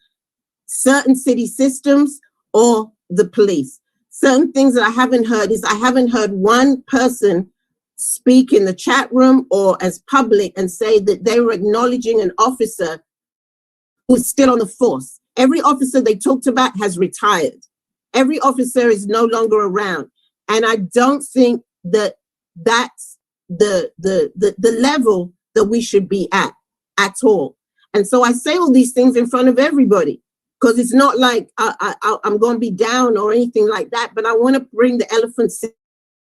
Speaker 6: certain city systems or the police. Certain things that I haven't heard is I haven't heard one person speak in the chat room or as public and say that they were acknowledging an officer who's still on the force. Every officer they talked about has retired. Every officer is no longer around. And I don't think that that's the level that we should be at all. And so I say all these things in front of everybody, because it's not like I'm going to be down or anything like that, but I want to bring the elephants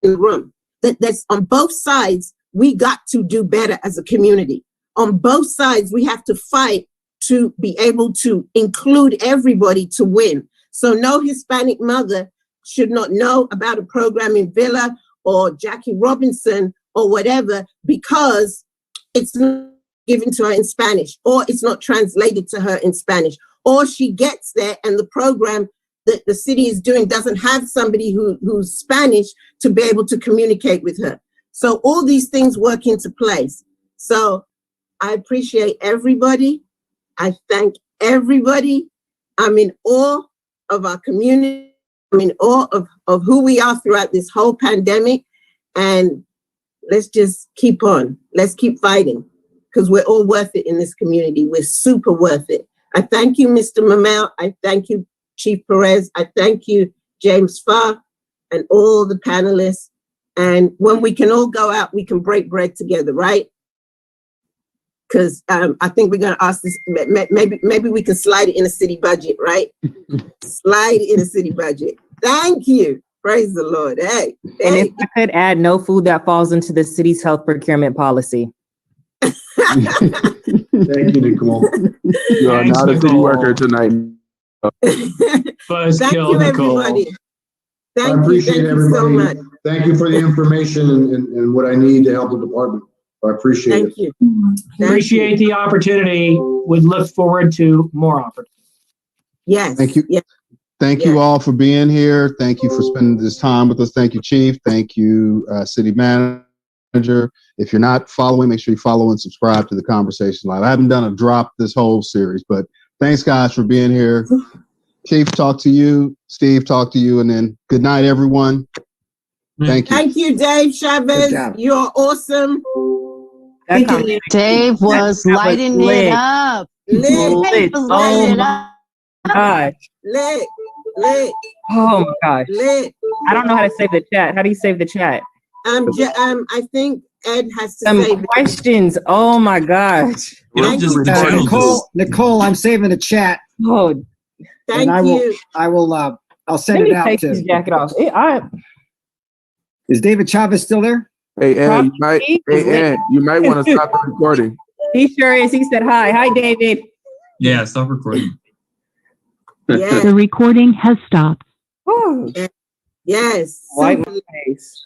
Speaker 6: in the room. That's on both sides, we got to do better as a community. On both sides, we have to fight to be able to include everybody to win. So no Hispanic mother should not know about a program in Villa or Jackie Robinson or whatever because it's not given to her in Spanish, or it's not translated to her in Spanish, or she gets there and the program that the city is doing doesn't have somebody who's Spanish to be able to communicate with her. So all these things work into place. So I appreciate everybody. I thank everybody. I'm in awe of our community. I'm in awe of who we are throughout this whole pandemic. And let's just keep on. Let's keep fighting because we're all worth it in this community. We're super worth it. I thank you, Mr. Mamel. I thank you, Chief Perez. I thank you, James Farr, and all the panelists. And when we can all go out, we can break bread together, right? Because I think we're going to ask this, maybe we can slide it in a city budget, right? Slide it in a city budget. Thank you. Praise the Lord. Hey.
Speaker 10: And if I could add, no food that falls into the city's health procurement policy.
Speaker 4: Thank you, Nicole.
Speaker 11: You are not a city worker tonight.
Speaker 6: Thank you, everybody.
Speaker 4: I appreciate everybody.
Speaker 6: So much.
Speaker 4: Thank you for the information and what I need to help the department. I appreciate it.
Speaker 6: Thank you.
Speaker 5: Appreciate the opportunity. Would look forward to more opportunities.
Speaker 6: Yes.
Speaker 2: Thank you.
Speaker 6: Yes.
Speaker 2: Thank you all for being here. Thank you for spending this time with us. Thank you, Chief. Thank you, City Manager. If you're not following, make sure you follow and subscribe to the Conversation Live. I haven't done a drop this whole series, but thanks, guys, for being here. Chief, talk to you. Steve, talk to you. And then good night, everyone. Thank you.
Speaker 6: Thank you, Dave Chavez. You're awesome.
Speaker 12: Thank you. Dave was lighting it up.
Speaker 6: Lit.
Speaker 10: Oh my gosh.
Speaker 6: Lit.
Speaker 10: Oh my gosh.
Speaker 6: Lit.
Speaker 10: I don't know how to save the chat. How do you save the chat?
Speaker 6: I think Ed has to
Speaker 10: Some
Speaker 6: save
Speaker 10: questions. Oh my gosh.
Speaker 7: Nicole, I'm saving the chat.
Speaker 10: Oh,
Speaker 6: thank
Speaker 7: you. I'll send it out
Speaker 10: take
Speaker 7: to.
Speaker 10: his jacket off.
Speaker 7: Is David Chavez still there?
Speaker 11: Hey, Ed, you might want to stop the recording.
Speaker 10: He sure is. He said hi. Hi, David.
Speaker 8: Yeah, stop recording.
Speaker 6: Yeah.
Speaker 14: The recording has stopped.
Speaker 10: Oh.
Speaker 6: Yes.
Speaker 10: Wipe my face.